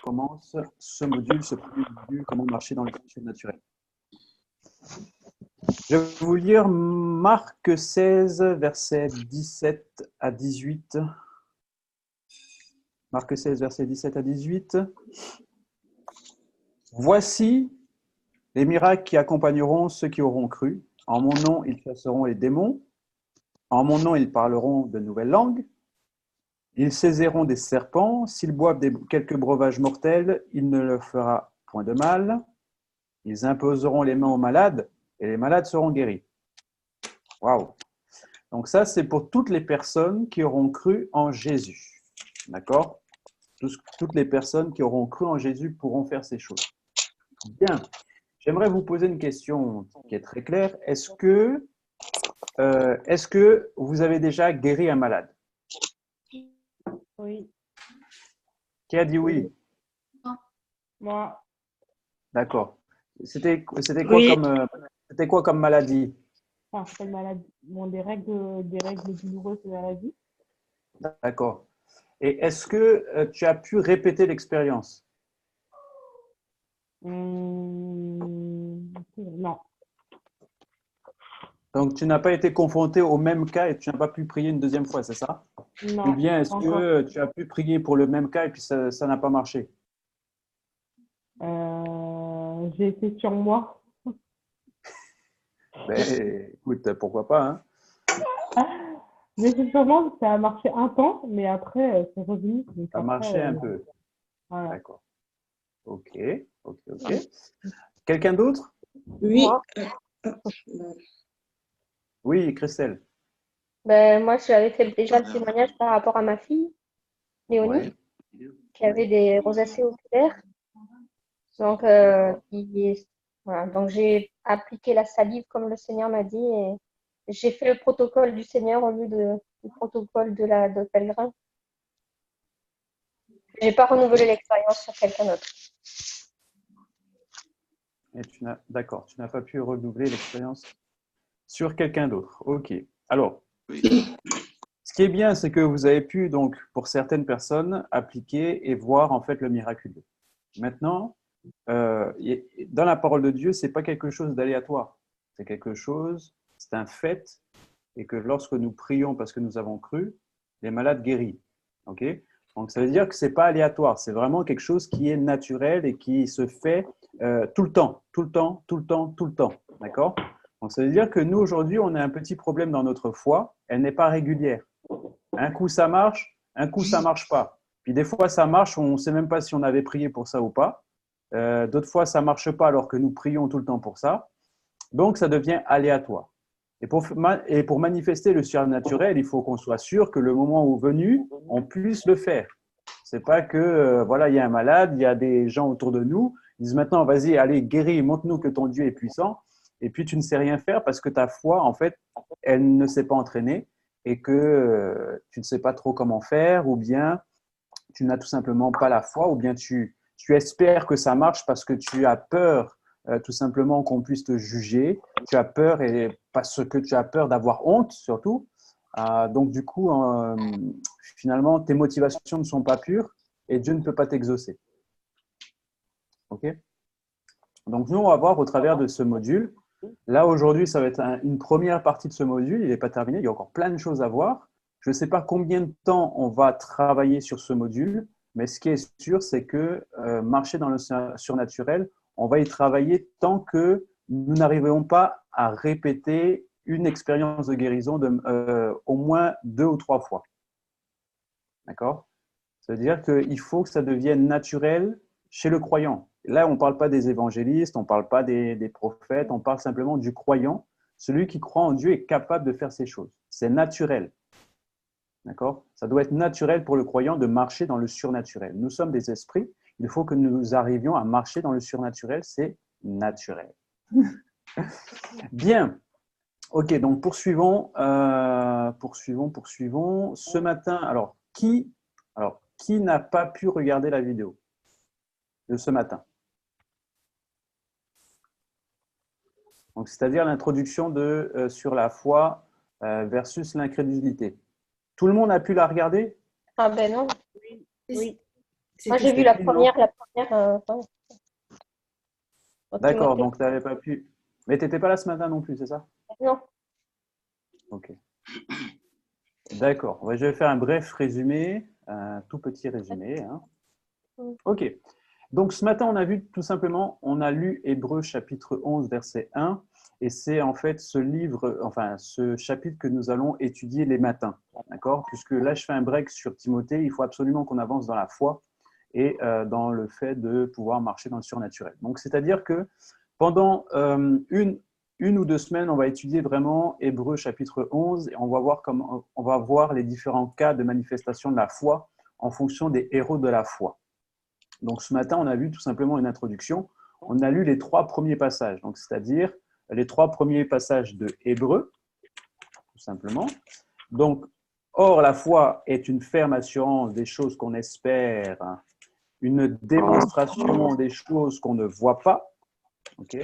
commence ce module, ce premier module, comment marcher dans le surnaturel. Je vais vous lire Marc 16, versets 17 à 18. Marc 16, versets 17 à 18. Voici les miracles qui accompagneront ceux qui auront cru. En mon nom, ils chasseront les démons. En mon nom, ils parleront de nouvelles langues. Ils saisiront des serpents. S'ils boivent quelques breuvages mortels, il ne leur fera point de mal. Ils imposeront les mains aux malades et les malades seront guéris. Waouh! Donc ça, c'est pour toutes les personnes qui auront cru en Jésus. D'accord? Toutes les personnes qui auront cru en Jésus pourront faire ces choses. Bien. J'aimerais vous poser une question qui est très claire. Est-ce que vous avez déjà guéri un malade? Oui. Qui a dit oui? Moi. D'accord. C'était quoi Oui. comme maladie? Enfin, c'est maladie. Bon, des règles douloureuses de maladie. D'accord. Et est-ce que tu as pu répéter l'expérience? Non. Donc, tu n'as pas été confronté au même cas et tu n'as pas pu prier une deuxième fois, c'est ça? Non. Ou bien est-ce que tu as pu prier pour le même cas et puis ça n'a pas marché? J'ai été sur moi. Ben, écoute, pourquoi pas, hein? Mais c'est sûrement, ça a marché un temps, mais après, c'est revenu. Donc Ça après, marchait un peu. voilà. D'accord. Ok. Quelqu'un d'autre? Oui. Oui, Christelle. Ben, moi, j'avais fait déjà le témoignage par rapport à ma fille, Léonie, Ouais. qui avait des rosacées oculaires. Donc, voilà. Donc, j'ai appliqué la salive comme le Seigneur m'a dit et j'ai fait le protocole du Seigneur au lieu du protocole de pèlerin. J'ai pas renouvelé l'expérience sur quelqu'un d'autre. Et d'accord, tu n'as pas pu renouveler l'expérience sur quelqu'un d'autre. Ok. Alors, ce qui est bien, c'est que vous avez pu, donc, pour certaines personnes, appliquer et voir en fait le miraculeux. Maintenant, dans la parole de Dieu, c'est pas quelque chose d'aléatoire. C'est quelque chose, c'est un fait, et que lorsque nous prions parce que nous avons cru, les malades guéris. Ok? Donc, ça veut dire que c'est pas aléatoire. C'est vraiment quelque chose qui est naturel et qui se fait tout le temps. D'accord? Donc, ça veut dire que nous, aujourd'hui, on a un petit problème dans notre foi. Elle n'est pas régulière. Un coup, ça marche, un coup, ça marche pas. Puis des fois, ça marche, on ne sait même pas si on avait prié pour ça ou pas. D'autres fois, ça ne marche pas alors que nous prions tout le temps pour ça. Donc, ça devient aléatoire. Et pour manifester le surnaturel, il faut qu'on soit sûr que le moment où venu, on puisse le faire. C'est pas que, voilà, il y a un malade, il y a des gens autour de nous, ils disent maintenant, vas-y, allez, guéris, montre-nous que ton Dieu est puissant. Et puis, tu ne sais rien faire parce que ta foi, en fait, elle ne s'est pas entraînée et que tu ne sais pas trop comment faire, ou bien tu n'as tout simplement pas la foi, ou bien tu espères que ça marche parce que tu as peur tout simplement qu'on puisse te juger, tu as peur et parce que tu as peur d'avoir honte surtout. Donc du coup, finalement, tes motivations ne sont pas pures et Dieu ne peut pas t'exaucer. Ok? Donc nous, on va voir au travers de ce module. Là, aujourd'hui, ça va être une première partie de ce module. Il n'est pas terminé, il y a encore plein de choses à voir. Je ne sais pas combien de temps on va travailler sur ce module, mais ce qui est sûr, c'est que marcher dans le surnaturel, on va y travailler tant que nous n'arriverons pas à répéter une expérience de guérison au moins 2 ou 3 fois. D'accord? C'est-à-dire qu'il faut que ça devienne naturel chez le croyant. Là, on ne parle pas des évangélistes, on ne parle pas des prophètes, on parle simplement du croyant. Celui qui croit en Dieu est capable de faire ces choses. C'est naturel. D'accord? Ça doit être naturel pour le croyant de marcher dans le surnaturel. Nous sommes des esprits, il faut que nous arrivions à marcher dans le surnaturel, c'est naturel. Bien. Ok, donc poursuivons. Ce matin, alors, qui n'a pas pu regarder la vidéo de ce matin? Donc, c'est-à-dire l'introduction sur la foi versus l'incrédulité. Tout le monde a pu la regarder? Ah ben non. Oui. C'est Moi, tout. j'ai vu C'était qui, non? la première dans D'accord, Timothée. donc tu n'avais pas pu. Mais tu n'étais pas là ce matin non plus, c'est ça? Non. Ok. D'accord. Ouais, je vais faire un bref résumé, un tout petit résumé, hein. Ok. Donc ce matin, on a vu tout simplement, on a lu Hébreux chapitre 11, verset 1, et c'est en fait ce livre, enfin ce chapitre que nous allons étudier les matins. D'accord? Puisque là, je fais un break sur Timothée, il faut absolument qu'on avance dans la foi et dans le fait de pouvoir marcher dans le surnaturel. Donc c'est-à-dire que pendant une ou deux semaines, on va étudier vraiment Hébreux chapitre 11 et on va voir les différents cas de manifestation de la foi en fonction des héros de la foi. Donc ce matin, on a vu tout simplement une introduction. On a lu les trois premiers passages, donc c'est-à-dire les trois premiers passages de Hébreux, tout simplement. Donc, or la foi est une ferme assurance des choses qu'on espère, une démonstration des choses qu'on ne voit pas. Ok.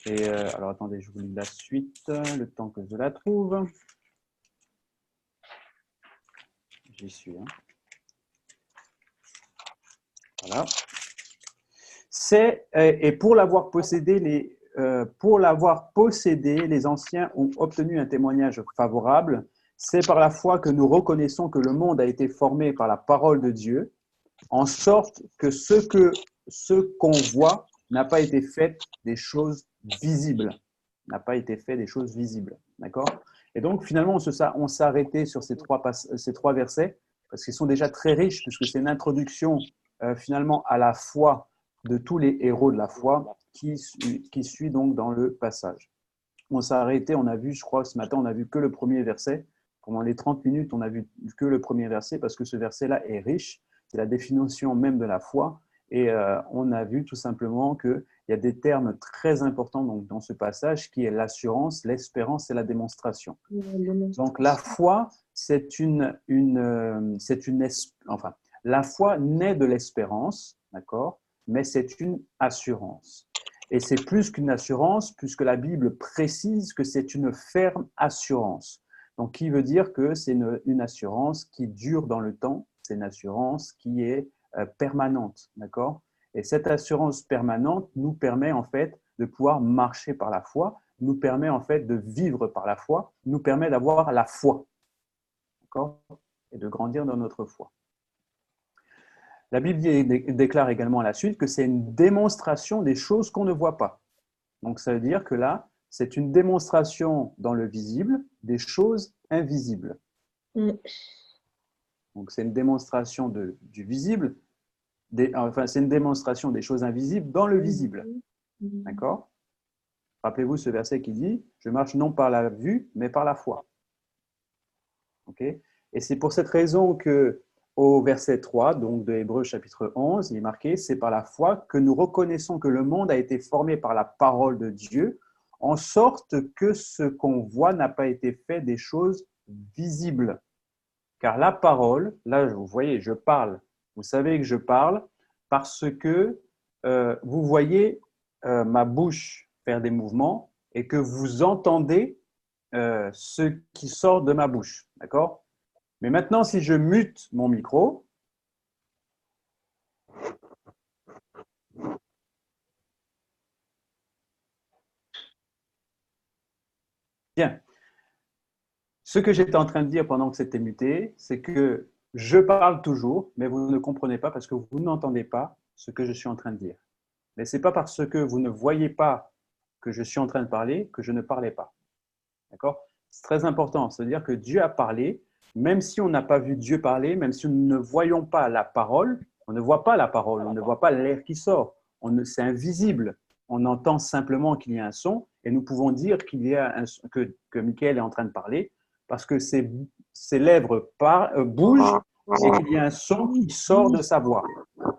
Et alors attendez, je vous lis la suite, le temps que je la trouve. J'y suis. Hein. Voilà. Et pour l'avoir possédé, les anciens ont obtenu un témoignage favorable. C'est par la foi que nous reconnaissons que le monde a été formé par la parole de Dieu, en sorte que ce qu'on voit n'a pas été fait des choses visibles. N'a pas été fait des choses visibles. D'accord? Et donc, finalement, on s'est arrêté sur ces trois versets, parce qu'ils sont déjà très riches, puisque c'est une introduction finalement à la foi de tous les héros de la foi qui suit donc dans le passage. On s'est arrêté, on a vu, je crois, ce matin, on a vu que le premier verset. Pendant les 30 minutes, on a vu que le premier verset, parce que ce verset-là est riche. C'est la définition même de la foi. Et on a vu tout simplement qu'il y a des termes très importants donc, dans ce passage, qui est l'assurance, l'espérance et la démonstration. Donc la foi, enfin, la foi naît de l'espérance, d'accord, mais c'est une assurance. Et c'est plus qu'une assurance, puisque la Bible précise que c'est une ferme assurance. Donc, qui veut dire que c'est une assurance qui dure dans le temps, c'est une assurance qui est permanente, d'accord? Et cette assurance permanente nous permet en fait de pouvoir marcher par la foi, nous permet en fait de vivre par la foi, nous permet d'avoir la foi, d'accord? Et de grandir dans notre foi. La Bible déclare également à la suite que c'est une démonstration des choses qu'on ne voit pas. Donc ça veut dire que là, c'est une démonstration dans le visible des choses invisibles. Donc c'est une démonstration du visible, c'est une démonstration des choses invisibles dans le visible. D'accord? Rappelez-vous ce verset qui dit « Je marche non par la vue, mais par la foi ». Okay? Et c'est pour cette raison que au verset 3, donc de Hébreux chapitre 11, il est marqué « C'est par la foi que nous reconnaissons que le monde a été formé par la parole de Dieu, en sorte que ce qu'on voit n'a pas été fait des choses visibles. » Car la parole, là vous voyez, je parle, vous savez que je parle parce que vous voyez ma bouche faire des mouvements et que vous entendez ce qui sort de ma bouche. D'accord? Mais maintenant, si je mute mon micro, bien, ce que j'étais en train de dire pendant que c'était muté, c'est que je parle toujours, mais vous ne comprenez pas parce que vous n'entendez pas ce que je suis en train de dire. Mais ce n'est pas parce que vous ne voyez pas que je suis en train de parler que je ne parlais pas. D'accord? C'est très important. C'est-à-dire que Dieu a parlé, même si on n'a pas vu Dieu parler, même si nous ne voyons pas la parole, on ne voit pas la parole, on ne voit pas l'air qui sort. C'est invisible. On entend simplement qu'il y a un son et nous pouvons dire que Michael est en train de parler parce que ses lèvres bougent et qu'il y a un son qui sort de sa voix.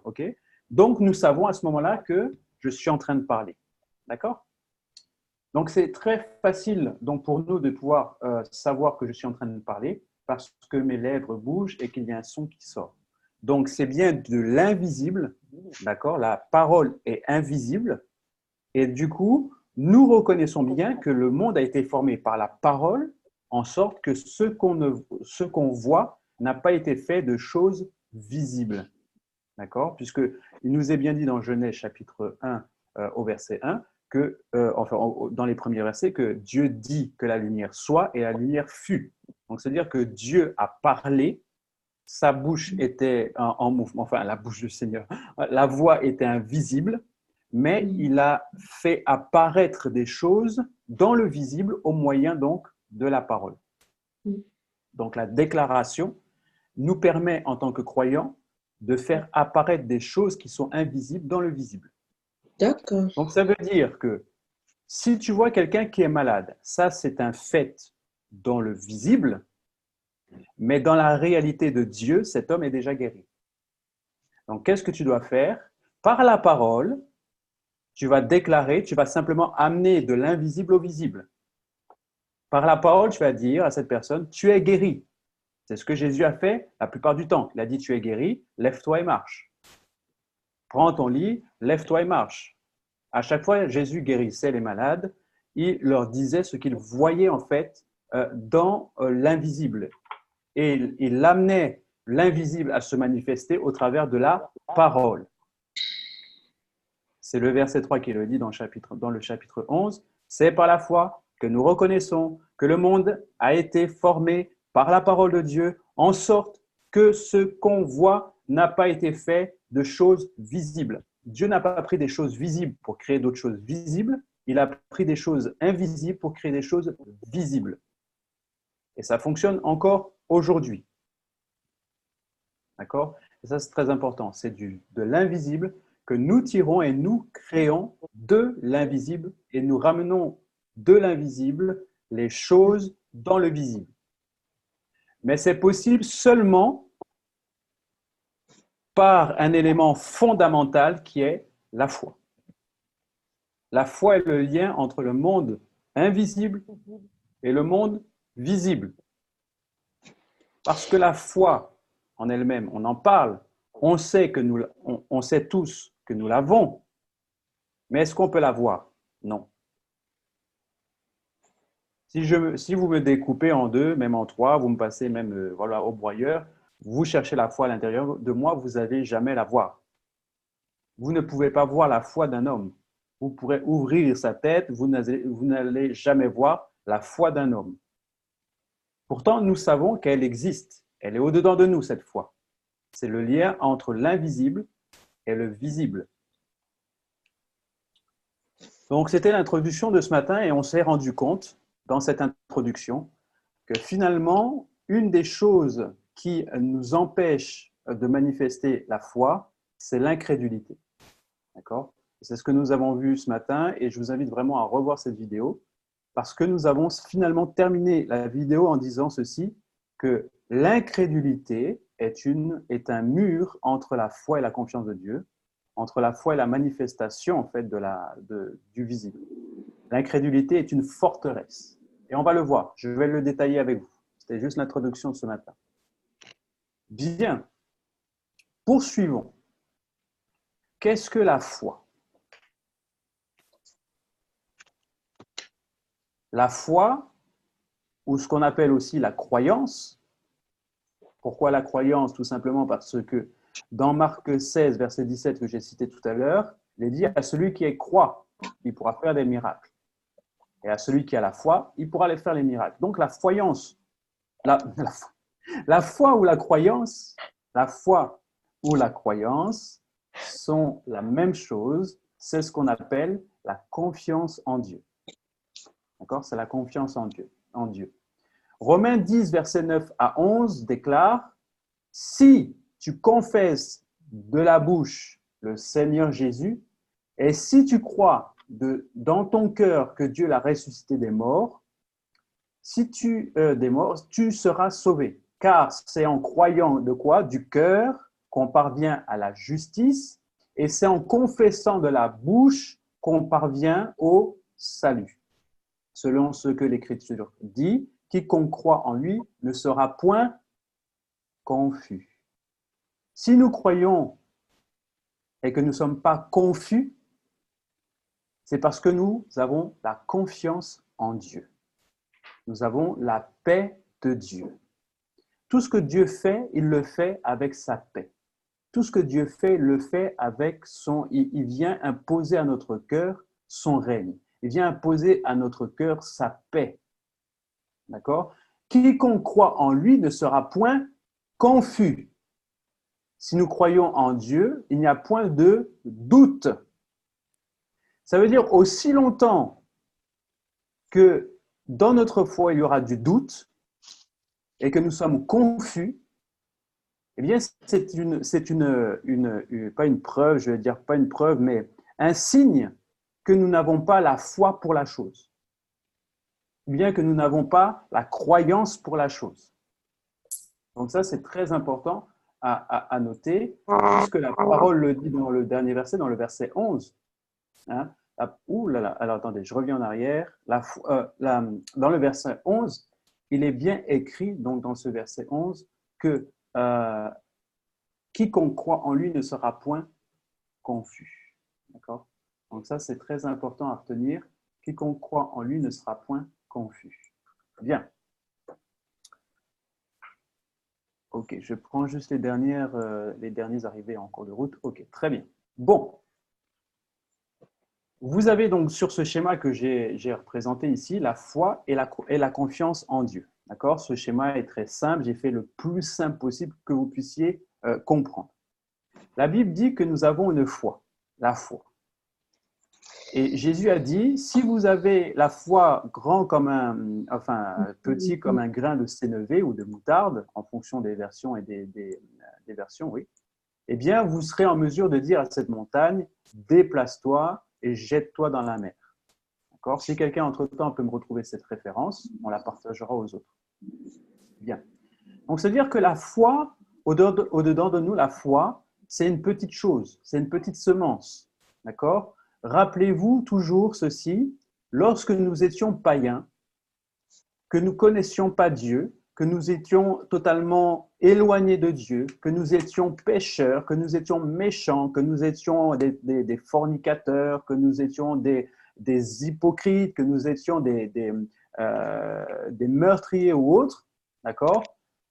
Okay? Donc, nous savons à ce moment-là que je suis en train de parler. D'accord? Donc, c'est très facile donc, pour nous de pouvoir savoir que je suis en train de parler parce que mes lèvres bougent et qu'il y a un son qui sort. Donc, c'est bien de l'invisible, d'accord? La parole est invisible et du coup, nous reconnaissons bien que le monde a été formé par la parole en sorte que ce qu'on voit n'a pas été fait de choses visibles, D'accord? Puisqu'il nous est bien dit dans Genèse chapitre 1 au verset 1, dans les premiers versets, que Dieu dit que la lumière soit et la lumière fut. Donc, c'est-à-dire que Dieu a parlé, sa bouche était en mouvement, enfin la bouche du Seigneur, la voix était invisible, mais il a fait apparaître des choses dans le visible au moyen donc de la parole. Donc la déclaration nous permet en tant que croyants de faire apparaître des choses qui sont invisibles dans le visible. D'accord. Donc ça veut dire que si tu vois quelqu'un qui est malade, ça c'est un fait dans le visible, mais dans la réalité de Dieu, cet homme est déjà guéri. Donc qu'est-ce que tu dois faire? Par la parole, tu vas déclarer, tu vas simplement amener de l'invisible au visible. Par la parole, tu vas dire à cette personne, tu es guéri. C'est ce que Jésus a fait la plupart du temps. Il a dit, tu es guéri, lève-toi et marche. Prends ton lit, lève-toi et marche. À chaque fois, Jésus guérissait les malades. Il leur disait ce qu'il voyait en fait dans l'invisible. Et il amenait l'invisible à se manifester au travers de la parole. C'est le verset 3 qui le dit dans le chapitre 11. C'est par la foi que nous reconnaissons que le monde a été formé par la parole de Dieu, en sorte que ce qu'on voit n'a pas été fait de choses visibles. Dieu n'a pas pris des choses visibles pour créer d'autres choses visibles, il a pris des choses invisibles pour créer des choses visibles. Et ça fonctionne encore aujourd'hui. D'accord? Et ça, c'est très important. C'est de l'invisible que nous tirons et nous créons de l'invisible et nous ramenons de l'invisible les choses dans le visible. Mais c'est possible seulement par un élément fondamental qui est la foi. La foi est le lien entre le monde invisible et le monde visible. Parce que la foi en elle-même, on en parle, on sait tous que nous l'avons, mais est-ce qu'on peut la voir? Non. Si vous me découpez en deux, même en trois, vous me passez même au broyeur, vous cherchez la foi à l'intérieur de moi, vous n'allez jamais la voir. Vous ne pouvez pas voir la foi d'un homme. Vous pourrez ouvrir sa tête, vous n'allez jamais voir la foi d'un homme. Pourtant, nous savons qu'elle existe. Elle est au-dedans de nous, cette foi. C'est le lien entre l'invisible et le visible. Donc, c'était l'introduction de ce matin et on s'est rendu compte dans cette introduction que finalement, une des choses qui nous empêche de manifester la foi, c'est l'incrédulité. D'accord? C'est ce que nous avons vu ce matin et je vous invite vraiment à revoir cette vidéo parce que nous avons finalement terminé la vidéo en disant ceci, que l'incrédulité est un mur entre la foi et la confiance de Dieu, entre la foi et la manifestation en fait du visible. L'incrédulité est une forteresse. Et on va le voir, je vais le détailler avec vous. C'était juste l'introduction de ce matin. Bien, poursuivons. Qu'est-ce que la foi? La foi, ou ce qu'on appelle aussi la croyance. Pourquoi la croyance? Tout simplement parce que dans Marc 16, verset 17 que j'ai cité tout à l'heure, il est dit à celui qui croit, il pourra faire des miracles. Et à celui qui a la foi, il pourra les faire les miracles. Donc la foi ou la croyance, sont la même chose. C'est ce qu'on appelle la confiance en Dieu. D'accord? C'est la confiance en Dieu. Romains 10, versets 9 à 11 déclare « Si tu confesses de la bouche le Seigneur Jésus, et si tu crois dans ton cœur que Dieu l'a ressuscité des morts, tu seras sauvé. Car c'est en croyant de quoi? Du cœur qu'on parvient à la justice, et c'est en confessant de la bouche qu'on parvient au salut. Selon ce que l'Écriture dit, quiconque croit en lui ne sera point confus. Si nous croyons et que nous ne sommes pas confus, c'est parce que nous avons la confiance en Dieu. Nous avons la paix de Dieu. Tout ce que Dieu fait, il le fait avec sa paix. tout ce que Dieu fait, le fait avec il vient imposer à notre cœur son règne. Il vient imposer à notre cœur sa paix. D'accord? Quiconque croit en lui ne sera point confus. Si nous croyons en Dieu, il n'y a point de doute. Ça veut dire aussi longtemps que dans notre foi, il y aura du doute et que nous sommes confus, eh bien, c'est pas une preuve, je vais dire pas une preuve, mais un signe que nous n'avons pas la foi pour la chose, ou bien que nous n'avons pas la croyance pour la chose. Donc ça, c'est très important à noter, puisque la parole le dit dans le dernier verset, dans le verset 11. Hein, alors attendez, je reviens en arrière. Dans le verset 11, il est bien écrit, donc dans ce verset 11, que quiconque croit en lui ne sera point confus. D'accord? Donc ça, c'est très important à retenir. Quiconque croit en lui ne sera point confus. Bien. Ok, je prends juste les derniers arrivés en cours de route. Ok, très bien. Bon. Vous avez donc sur ce schéma que j'ai représenté ici, la foi et la confiance en Dieu. D'accord? Ce schéma est très simple. J'ai fait le plus simple possible que vous puissiez comprendre. La Bible dit que nous avons une foi, la foi. Et Jésus a dit, si vous avez la foi petit comme un grain de sénévé ou de moutarde, en fonction des versions et des versions, oui, eh bien, vous serez en mesure de dire à cette montagne, déplace-toi et jette-toi dans la mer. D'accord? Si quelqu'un, entre-temps, peut me retrouver cette référence, on la partagera aux autres. Bien. Donc, c'est-à-dire que la foi, au-dedans de nous, la foi, c'est une petite chose, c'est une petite semence. D'accord? Rappelez-vous toujours ceci, lorsque nous étions païens, que nous ne connaissions pas Dieu, que nous étions totalement éloignés de Dieu, que nous étions pécheurs, que nous étions méchants, que nous étions des fornicateurs, que nous étions des hypocrites, que nous étions des meurtriers ou autres, d'accord?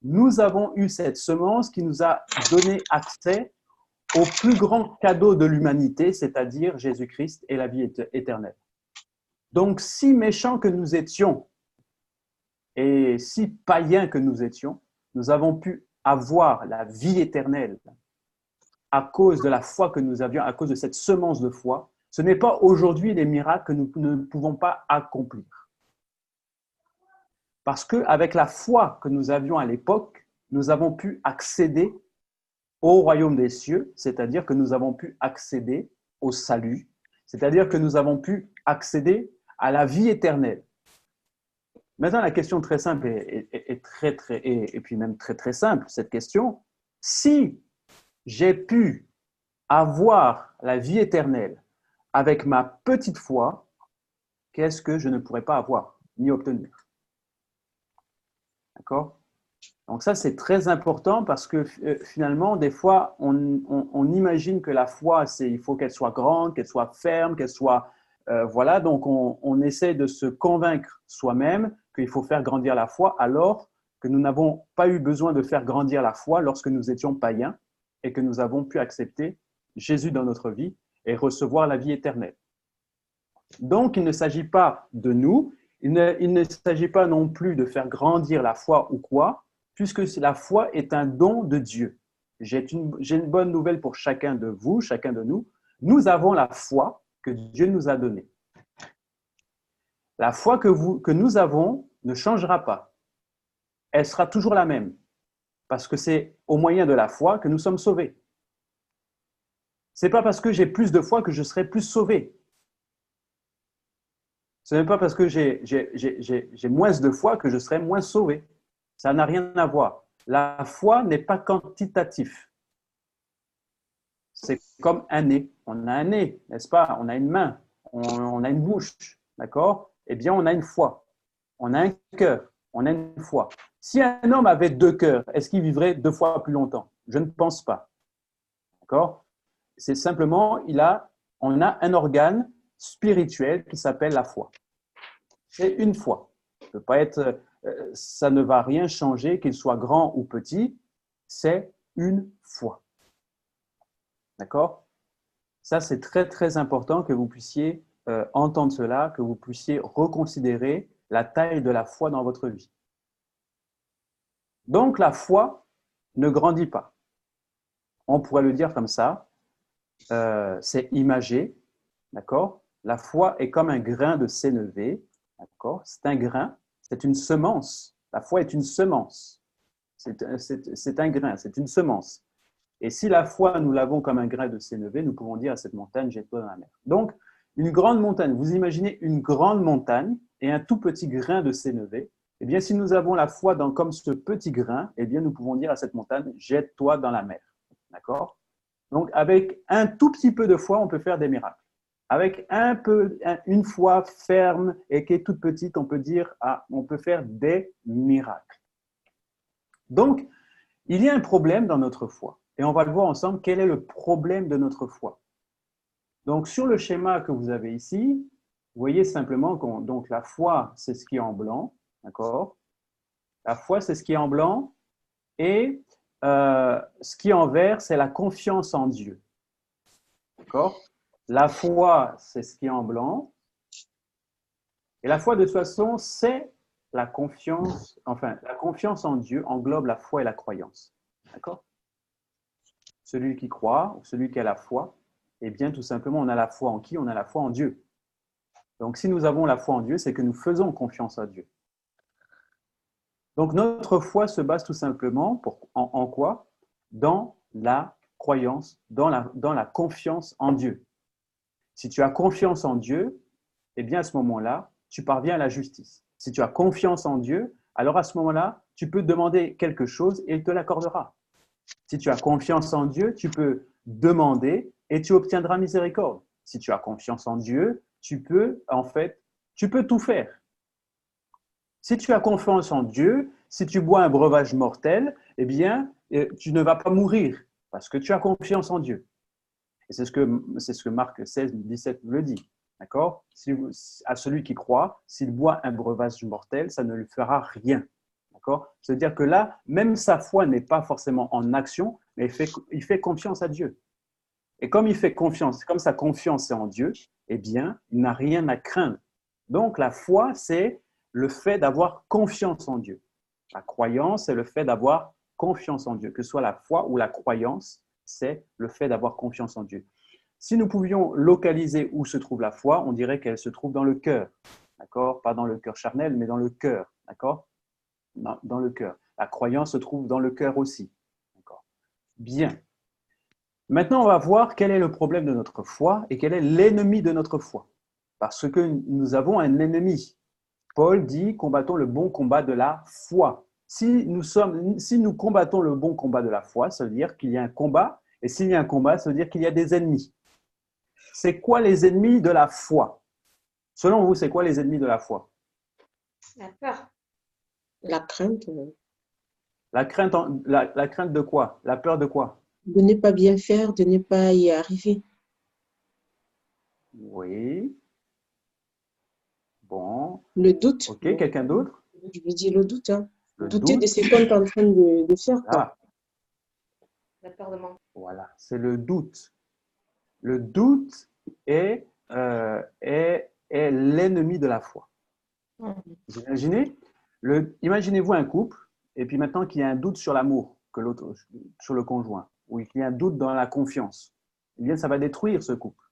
Nous avons eu cette semence qui nous a donné accès au plus grand cadeau de l'humanité, c'est-à-dire Jésus-Christ et la vie éternelle. Donc, si méchants que nous étions, et si païens que nous étions, nous avons pu avoir la vie éternelle à cause de la foi que nous avions, à cause de cette semence de foi. Ce n'est pas aujourd'hui les miracles que nous ne pouvons pas accomplir. Parce qu'avec la foi que nous avions à l'époque, nous avons pu accéder au royaume des cieux, c'est-à-dire que nous avons pu accéder au salut, c'est-à-dire que nous avons pu accéder à la vie éternelle. Maintenant, la question très simple et puis même très très simple, cette question, si j'ai pu avoir la vie éternelle avec ma petite foi, qu'est-ce que je ne pourrais pas avoir ni obtenir? D'accord? Donc ça, c'est très important parce que finalement, des fois, on imagine que la foi, il faut qu'elle soit grande, qu'elle soit ferme, qu'elle soit… voilà, donc on essaie de se convaincre soi-même qu'il faut faire grandir la foi alors que nous n'avons pas eu besoin de faire grandir la foi lorsque nous étions païens et que nous avons pu accepter Jésus dans notre vie et recevoir la vie éternelle. Donc, il ne s'agit pas de nous, il ne s'agit pas non plus de faire grandir la foi ou quoi, puisque la foi est un don de Dieu. J'ai une bonne nouvelle pour chacun de vous, chacun de nous. Nous avons la foi que Dieu nous a donnée. La foi que nous avons ne changera pas. Elle sera toujours la même, parce que c'est au moyen de la foi que nous sommes sauvés. Ce n'est pas parce que j'ai plus de foi que je serai plus sauvé. Ce n'est pas parce que j'ai moins de foi que je serai moins sauvé. Ça n'a rien à voir. La foi n'est pas quantitatif. C'est comme un nez. On a un nez, n'est-ce pas? On a une main, on a une bouche, d'accord? Eh bien, on a une foi. On a un cœur, on a une foi. Si un homme avait 2 cœurs, est-ce qu'il vivrait 2 fois plus longtemps? Je ne pense pas. D'accord? C'est simplement, on a un organe spirituel qui s'appelle la foi. C'est une foi. Ça ne va rien changer, qu'il soit grand ou petit. C'est une foi. D'accord? Ça, c'est très, très important que vous puissiez entendre cela, que vous puissiez reconsidérer la taille de la foi dans votre vie. Donc, la foi ne grandit pas. On pourrait le dire comme ça, c'est imagé, d'accord? La foi est comme un grain de sénévé, d'accord? C'est un grain, c'est une semence. La foi est une semence. C'est un grain, c'est une semence. Et si la foi, nous l'avons comme un grain de sénévé, nous pouvons dire à cette montagne, jette-toi dans la mer. Donc, une grande montagne, vous imaginez une grande montagne et un tout petit grain de sénévé. Eh bien, si nous avons la foi dans comme ce petit grain, eh bien, nous pouvons dire à cette montagne, jette-toi dans la mer. D'accord? Donc, avec un tout petit peu de foi, on peut faire des miracles. Avec une foi ferme et qui est toute petite, on peut dire, on peut faire des miracles. Donc, il y a un problème dans notre foi. Et on va le voir ensemble, quel est le problème de notre foi. Donc, sur le schéma que vous avez ici, vous voyez simplement que donc, la foi, c'est ce qui est en blanc. D'accord? La foi, c'est ce qui est en blanc. Et ce qui est en vert, c'est la confiance en Dieu. D'accord? La foi, c'est ce qui est en blanc. Et la foi, de toute façon, c'est la confiance, enfin, la confiance en Dieu englobe la foi et la croyance. D'accord? Celui qui croit, ou celui qui a la foi, eh bien, tout simplement, on a la foi en qui? On a la foi en Dieu. Donc, si nous avons la foi en Dieu, c'est que nous faisons confiance à Dieu. Donc, notre foi se base tout simplement en quoi? Dans la croyance, dans la confiance en Dieu. Si tu as confiance en Dieu, eh bien, à ce moment-là, tu parviens à la justice. Si tu as confiance en Dieu, alors à ce moment-là, tu peux demander quelque chose et il te l'accordera. Si tu as confiance en Dieu, tu peux demander et tu obtiendras miséricorde. Si tu as confiance en Dieu, tu peux tout faire. Si tu as confiance en Dieu, si tu bois un breuvage mortel, eh bien, tu ne vas pas mourir parce que tu as confiance en Dieu. Et c'est ce que Marc 16, 17 le dit. D'accord? À celui qui croit, s'il boit un breuvage mortel, ça ne lui fera rien. D'accord? C'est-à-dire que là, même sa foi n'est pas forcément en action, mais il fait confiance à Dieu. Et comme il fait confiance, comme sa confiance est en Dieu, eh bien, il n'a rien à craindre. Donc, la foi, c'est le fait d'avoir confiance en Dieu. La croyance, c'est le fait d'avoir confiance en Dieu. Que ce soit la foi ou la croyance, c'est le fait d'avoir confiance en Dieu. Si nous pouvions localiser où se trouve la foi, on dirait qu'elle se trouve dans le cœur. D'accord? Pas dans le cœur charnel, mais dans le cœur. D'accord? Dans le cœur. La croyance se trouve dans le cœur aussi. D'accord? Bien. Maintenant, on va voir quel est le problème de notre foi et quel est l'ennemi de notre foi. Parce que nous avons un ennemi. Paul dit, combattons le bon combat de la foi. Si nous combattons le bon combat de la foi, ça veut dire qu'il y a un combat. Et s'il y a un combat, ça veut dire qu'il y a des ennemis. C'est quoi les ennemis de la foi? Selon vous, c'est quoi les ennemis de la foi? La peur. La crainte. La crainte de quoi? La peur de quoi? De ne pas bien faire, de ne pas y arriver. Oui. Bon. Le doute. Ok, quelqu'un d'autre? Je veux dire le doute. Hein. Le Douter doute. de ce qu'on est en train de faire. Ah, La peur de manquer. voilà, c'est le doute. Le doute est l'ennemi de la foi. Vous imaginez? Imaginez-vous un couple, et puis maintenant qu'il y a un doute sur l'amour, sur le conjoint, ou qu'il y a un doute dans la confiance, eh bien, ça va détruire ce couple.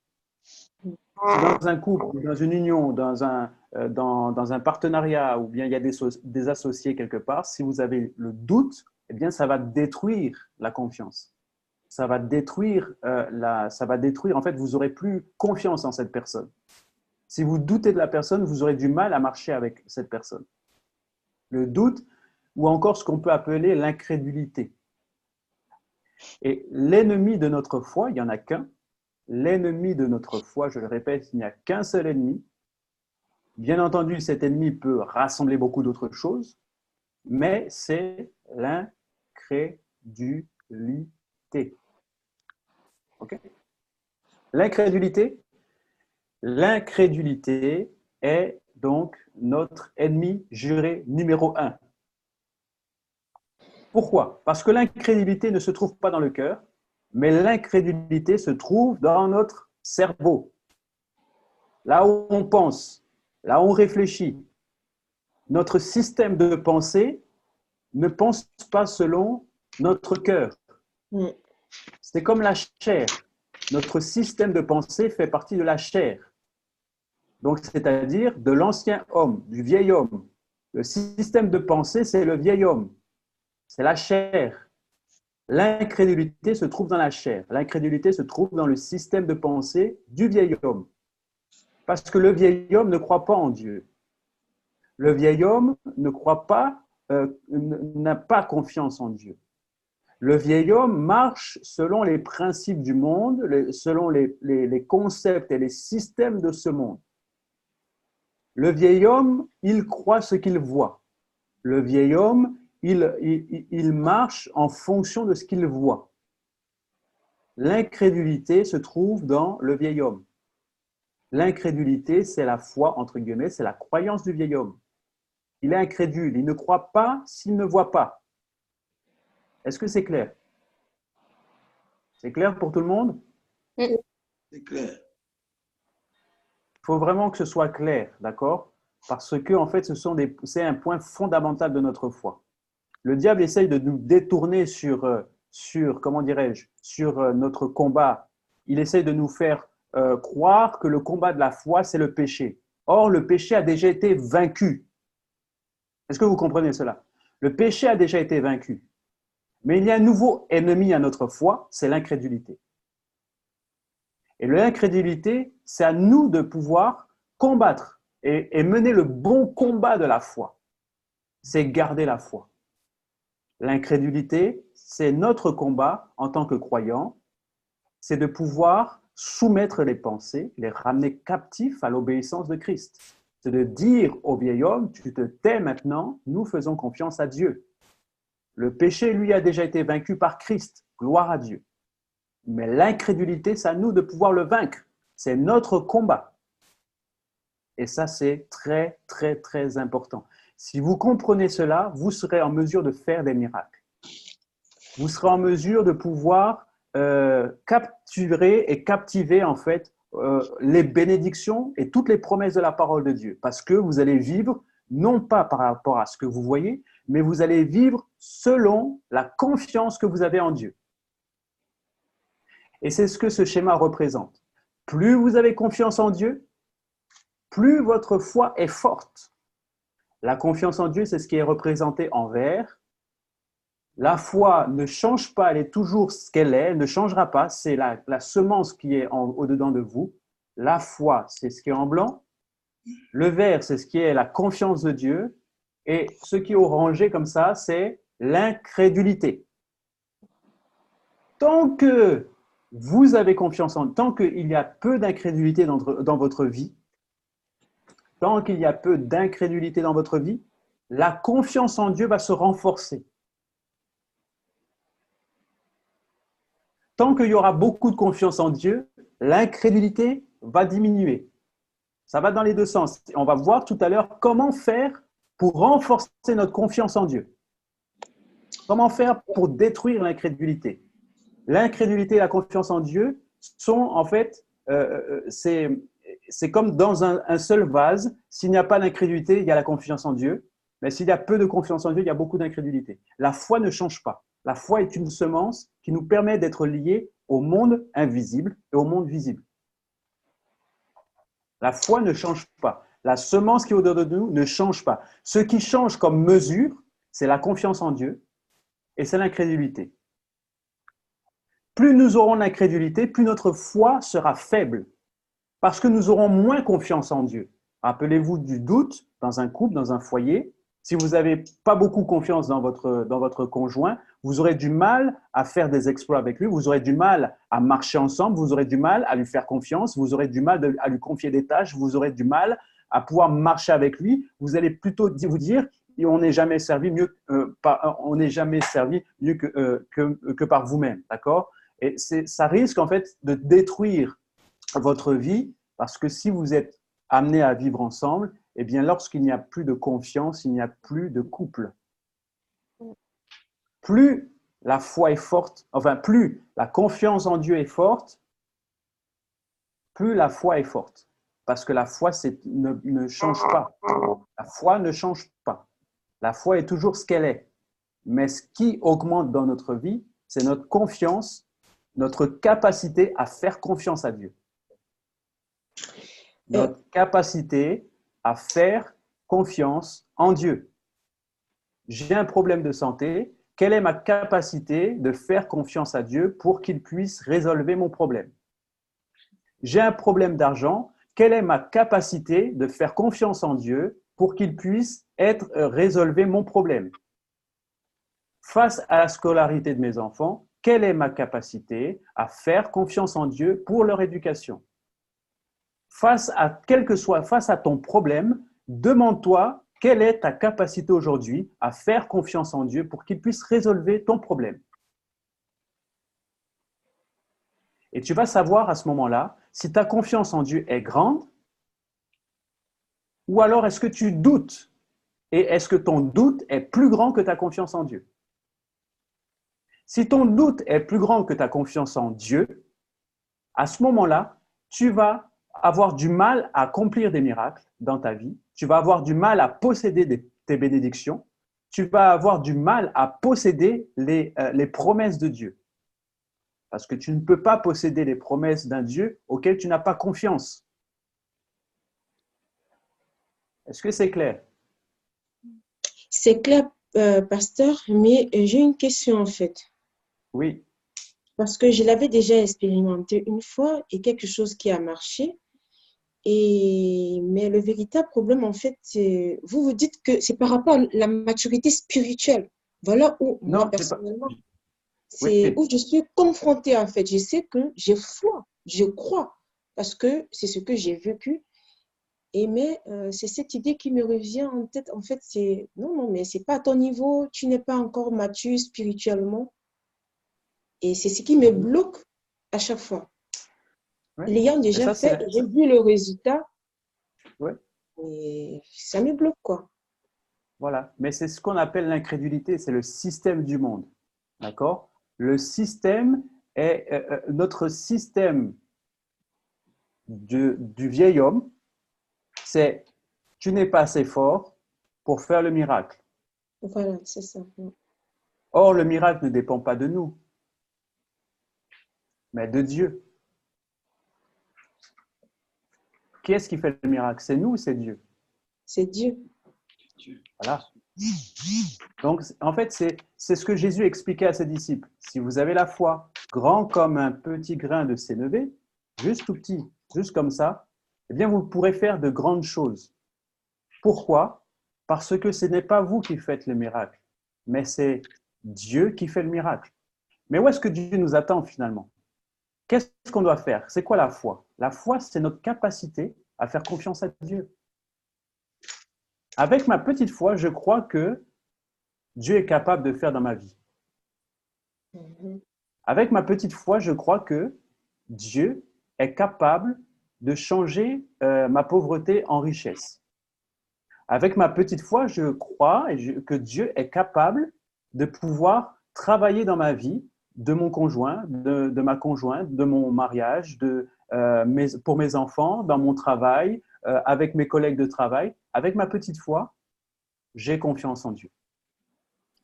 Si dans un couple, dans une union, dans un partenariat, ou bien il y a des associés quelque part, si vous avez le doute, eh bien, ça va détruire la confiance. Ça va détruire, en fait, vous n'aurez plus confiance en cette personne. Si vous doutez de la personne, vous aurez du mal à marcher avec cette personne. Le doute, ou encore ce qu'on peut appeler l'incrédulité. Et l'ennemi de notre foi, il n'y en a qu'un. L'ennemi de notre foi, je le répète, il n'y a qu'un seul ennemi. Bien entendu, cet ennemi peut rassembler beaucoup d'autres choses, mais c'est l'incrédulité. Okay? L'incrédulité est donc notre ennemi juré numéro 1. Pourquoi? Parce que l'incrédulité ne se trouve pas dans le cœur, Mais l'incrédulité se trouve dans notre cerveau. Là où on pense, là où on réfléchit. Notre système de pensée ne pense pas selon notre cœur. Mm. C'est comme la chair. Notre système de pensée fait partie de la chair. Donc, c'est-à-dire de l'ancien homme, du vieil homme. Le système de pensée, c'est le vieil homme. C'est la chair. L'incrédulité se trouve dans la chair. L'incrédulité se trouve dans le système de pensée du vieil homme. Parce que le vieil homme ne croit pas en Dieu. Le vieil homme ne croit pas, n'a pas confiance en Dieu. Le vieil homme marche selon les principes du monde, selon les concepts et les systèmes de ce monde. Le vieil homme, il croit ce qu'il voit. Le vieil homme, il marche en fonction de ce qu'il voit. L'incrédulité se trouve dans le vieil homme. L'incrédulité, c'est la foi, entre guillemets, c'est la croyance du vieil homme. Il est incrédule, il ne croit pas s'il ne voit pas. Est-ce que c'est clair? C'est clair pour tout le monde? C'est clair. Il faut vraiment que ce soit clair, d'accord? Parce que, en fait, c'est un point fondamental de notre foi. Le diable essaye de nous détourner sur comment dirais-je, sur notre combat. Il essaye de nous faire croire que le combat de la foi, c'est le péché. Or, le péché a déjà été vaincu. Est-ce que vous comprenez cela? Le péché a déjà été vaincu. Mais il y a un nouveau ennemi à notre foi, c'est l'incrédulité. Et l'incrédulité, c'est à nous de pouvoir combattre et mener le bon combat de la foi. C'est garder la foi. L'incrédulité, c'est notre combat en tant que croyants, c'est de pouvoir soumettre les pensées, les ramener captifs à l'obéissance de Christ. C'est de dire au vieil homme, tu te tais maintenant, nous faisons confiance à Dieu. Le péché, lui, a déjà été vaincu par Christ, gloire à Dieu. Mais l'incrédulité, c'est à nous de pouvoir le vaincre. C'est notre combat. Et ça, c'est très, très, très important. Si vous comprenez cela, vous serez en mesure de faire des miracles. Vous serez en mesure de pouvoir capturer et captiver, en fait, les bénédictions et toutes les promesses de la parole de Dieu. Parce que vous allez vivre, non pas par rapport à ce que vous voyez, mais vous allez vivre selon la confiance que vous avez en Dieu. Et c'est ce que ce schéma représente. Plus vous avez confiance en Dieu, plus votre foi est forte. La confiance en Dieu, c'est ce qui est représenté en vert. La foi ne change pas, elle est toujours ce qu'elle est, elle ne changera pas. C'est la semence qui est au-dedans de vous. La foi, c'est ce qui est en blanc. Le vert, c'est ce qui est la confiance de Dieu. Et ce qui est orangé comme ça, c'est l'incrédulité. Tant que vous avez confiance en, tant qu'il y a peu d'incrédulité dans votre vie, tant qu'il y a peu d'incrédulité dans votre vie, la confiance en Dieu va se renforcer. Tant qu'il y aura beaucoup de confiance en Dieu, l'incrédulité va diminuer. Ça va dans les deux sens. On va voir tout à l'heure comment faire pour renforcer notre confiance en Dieu. Comment faire pour détruire l'incrédulité? L'incrédulité et la confiance en Dieu sont en fait, c'est comme dans un seul vase. S'il n'y a pas d'incrédulité, il y a la confiance en Dieu. Mais s'il y a peu de confiance en Dieu, il y a beaucoup d'incrédulité. La foi ne change pas. La foi est une semence qui nous permet d'être liés au monde invisible et au monde visible. La foi ne change pas. La semence qui est au-dedans de nous ne change pas. Ce qui change comme mesure, c'est la confiance en Dieu et c'est l'incrédulité. Plus nous aurons l'incrédulité, plus notre foi sera faible parce que nous aurons moins confiance en Dieu. Rappelez-vous du doute dans un couple, dans un foyer. Si vous n'avez pas beaucoup confiance dans votre conjoint, vous aurez du mal à faire des exploits avec lui, vous aurez du mal à marcher ensemble, vous aurez du mal à lui faire confiance, vous aurez du mal à lui confier des tâches, vous aurez du mal à pouvoir marcher avec lui. Vous allez plutôt vous dire on n'est jamais servi mieux, on n'est jamais servi mieux que par vous-même, d'accord? Et ça risque en fait de détruire votre vie parce que si vous êtes amenés à vivre ensemble, eh bien, lorsqu'il n'y a plus de confiance, il n'y a plus de couple. Plus la foi est forte, enfin, plus la confiance en Dieu est forte, plus la foi est forte. Parce que la foi ne change pas. La foi ne change pas. La foi est toujours ce qu'elle est. Mais ce qui augmente dans notre vie, c'est notre confiance, notre capacité à faire confiance à Dieu. Notre capacité à faire confiance en Dieu. J'ai un problème de santé, quelle est ma capacité de faire confiance à Dieu pour qu'il puisse résolver mon problème? J'ai un problème d'argent, quelle est ma capacité de faire confiance en Dieu pour qu'il puisse résolver mon problème? Face à la scolarité de mes enfants, quelle est ma capacité à faire confiance en Dieu pour leur éducation? Face à ton problème, demande-toi quelle est ta capacité aujourd'hui à faire confiance en Dieu pour qu'il puisse résolver ton problème. Et tu vas savoir à ce moment-là si ta confiance en Dieu est grande ou alors est-ce que tu doutes et est-ce que ton doute est plus grand que ta confiance en Dieu. Si ton doute est plus grand que ta confiance en Dieu, à ce moment-là, tu vas avoir du mal à accomplir des miracles dans ta vie, tu vas avoir du mal à posséder tes bénédictions, tu vas avoir du mal à posséder les promesses de Dieu. Parce que tu ne peux pas posséder les promesses d'un Dieu auquel tu n'as pas confiance. Est-ce que c'est clair? C'est clair, pasteur, mais j'ai une question en fait. Oui. Parce que je l'avais déjà expérimenté une fois et quelque chose qui a marché. Mais le véritable problème, en fait, c'est, vous dites que c'est par rapport à la maturité spirituelle. Voilà où, moi, Non, personnellement, c'est oui. où je suis confrontée, en fait. Je sais que j'ai foi, je crois, parce que c'est ce que j'ai vécu. Mais c'est cette idée qui me revient en tête. En fait, c'est non, mais c'est pas à ton niveau, tu n'es pas encore mature spirituellement. Et c'est ce qui me bloque à chaque fois. Oui. L'ayant déjà fait, j'ai vu le résultat. Oui. Et ça me bloque, quoi. Voilà. Mais c'est ce qu'on appelle l'incrédulité, c'est le système du monde. D'accord? Le système est notre système du vieil homme, c'est tu n'es pas assez fort pour faire le miracle. Voilà, c'est ça. Or, le miracle ne dépend pas de nous, mais de Dieu. Qui est-ce qui fait le miracle? C'est nous ou c'est Dieu? C'est Dieu. Voilà. Donc, en fait, c'est ce que Jésus expliquait à ses disciples. Si vous avez la foi grand comme un petit grain de sénévé, juste tout petit, juste comme ça, eh bien, vous pourrez faire de grandes choses. Pourquoi? Parce que ce n'est pas vous qui faites le miracle, mais c'est Dieu qui fait le miracle. Mais où est-ce que Dieu nous attend finalement? Qu'est-ce qu'on doit faire? C'est quoi la foi? La foi, c'est notre capacité à faire confiance à Dieu. Avec ma petite foi, je crois que Dieu est capable de faire dans ma vie. Avec ma petite foi, je crois que Dieu est capable de changer ma pauvreté en richesse. Avec ma petite foi, je crois que Dieu est capable de pouvoir travailler dans ma vie, de mon conjoint, de ma conjointe, de mon mariage, pour mes enfants, dans mon travail, avec mes collègues de travail. Avec ma petite foi, j'ai confiance en Dieu.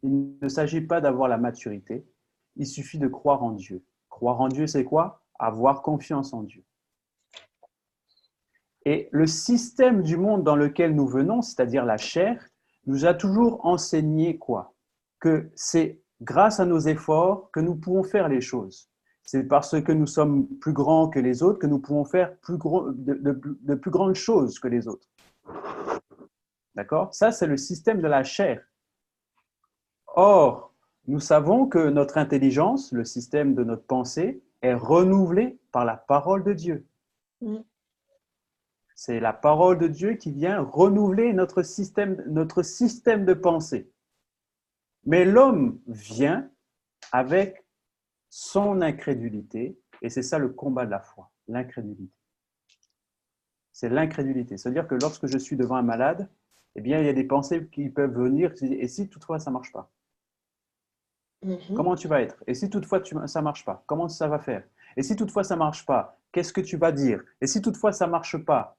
Il ne s'agit pas d'avoir la maturité, il suffit de croire en Dieu. Croire en Dieu, c'est quoi? Avoir confiance en Dieu. Et le système du monde dans lequel nous venons, c'est-à-dire la chair, nous a toujours enseigné quoi? Que c'est grâce à nos efforts que nous pouvons faire les choses. C'est parce que nous sommes plus grands que les autres que nous pouvons faire de plus grandes choses que les autres. D'accord? Ça, c'est le système de la chair. Or, nous savons que notre intelligence, le système de notre pensée, est renouvelé par la parole de Dieu. C'est la parole de Dieu qui vient renouveler notre système de pensée. Mais l'homme vient avec son incrédulité, et c'est ça le combat de la foi, l'incrédulité. C'est l'incrédulité. C'est-à-dire que lorsque je suis devant un malade, eh bien, il y a des pensées qui peuvent venir, et si toutefois ça ne marche pas? Mhm. comment tu vas être? Et si toutefois ça ne marche pas, comment ça va faire? Et si toutefois ça ne marche pas, qu'est-ce que tu vas dire? Et si toutefois ça ne marche pas,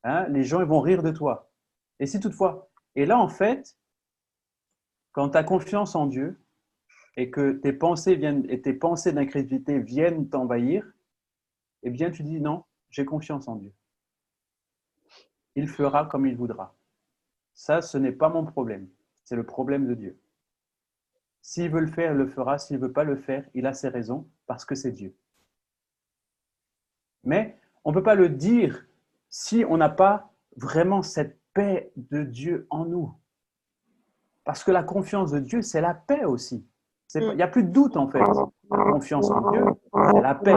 hein, les gens ils vont rire de toi. Et si toutefois… Et là, en fait, quand tu as confiance en Dieu et que tes pensées d'incrédulité viennent t'envahir, eh bien, tu dis non, j'ai confiance en Dieu. Il fera comme il voudra. Ça, ce n'est pas mon problème. C'est le problème de Dieu. S'il veut le faire, il le fera. S'il ne veut pas le faire, il a ses raisons parce que c'est Dieu. Mais on ne peut pas le dire si on n'a pas vraiment cette paix de Dieu en nous. Parce que la confiance de Dieu, c'est la paix aussi. Il n'y a plus de doute en fait. La confiance en Dieu, c'est la paix.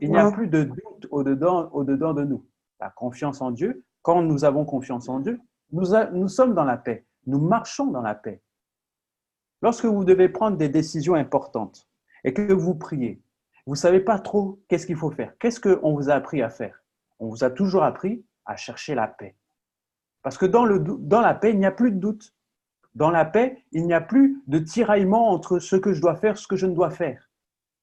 Il n'y a plus de doute au-dedans de nous. La confiance en Dieu, quand nous avons confiance en Dieu, nous sommes dans la paix. Nous marchons dans la paix. Lorsque vous devez prendre des décisions importantes et que vous priez, vous ne savez pas trop qu'est-ce qu'il faut faire. Qu'est-ce qu'on vous a appris à faire? On vous a toujours appris à chercher la paix. Parce que dans la paix, il n'y a plus de doute. Dans la paix, il n'y a plus de tiraillement entre ce que je dois faire, ce que je ne dois faire,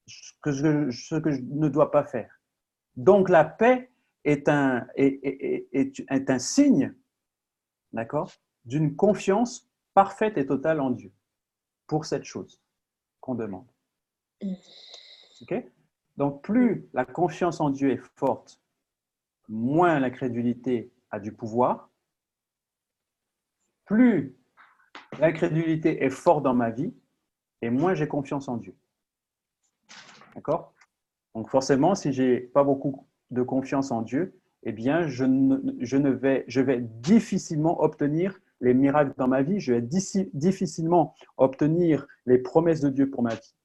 ce que je ne dois pas faire. Donc la paix est un signe, d'accord, d'une confiance parfaite et totale en Dieu pour cette chose qu'on demande. Okay? Donc plus la confiance en Dieu est forte, moins l'incrédulité a du pouvoir, plus l'incrédulité est forte dans ma vie et moins j'ai confiance en Dieu. D'accord? Donc forcément, si je n'ai pas beaucoup de confiance en Dieu, eh bien, je vais difficilement obtenir les miracles dans ma vie, je vais difficilement obtenir les promesses de Dieu pour ma vie.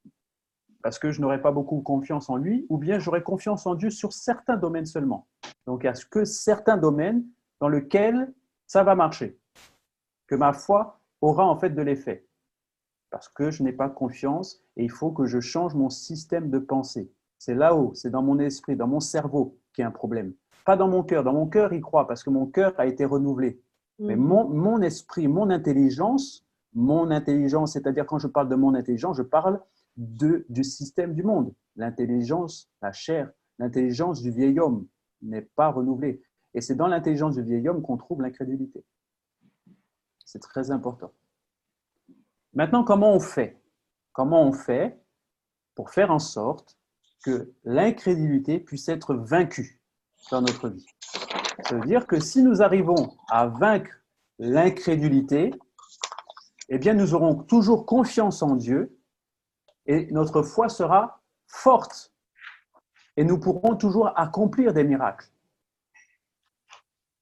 Parce que je n'aurai pas beaucoup confiance en lui, ou bien j'aurai confiance en Dieu sur certains domaines seulement. Donc, il n'y a que certains domaines dans lesquels ça va marcher, que ma foi aura en fait de l'effet. Parce que je n'ai pas confiance et il faut que je change mon système de pensée. C'est là-haut, c'est dans mon esprit, dans mon cerveau qu'il y a un problème. Pas dans mon cœur. Dans mon cœur, il croit parce que mon cœur a été renouvelé. Mais mon esprit, mon intelligence, c'est-à-dire quand je parle de mon intelligence, je parle du système du monde. L'intelligence, la chair, l'intelligence du vieil homme n'est pas renouvelée. Et c'est dans l'intelligence du vieil homme qu'on trouve l'incrédulité. C'est très important. Maintenant, comment on fait? Comment on fait pour faire en sorte que l'incrédulité puisse être vaincue dans notre vie? Ça veut dire que si nous arrivons à vaincre l'incrédulité, eh bien, nous aurons toujours confiance en Dieu et notre foi sera forte et nous pourrons toujours accomplir des miracles.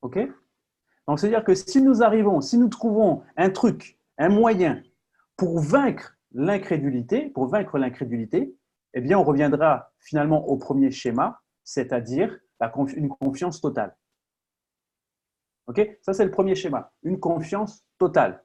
OK? Donc, c'est-à-dire que si nous trouvons un truc, un moyen pour vaincre l'incrédulité, eh bien, on reviendra finalement au premier schéma, c'est-à-dire une confiance totale. OK? Ça, c'est le premier schéma, une confiance totale.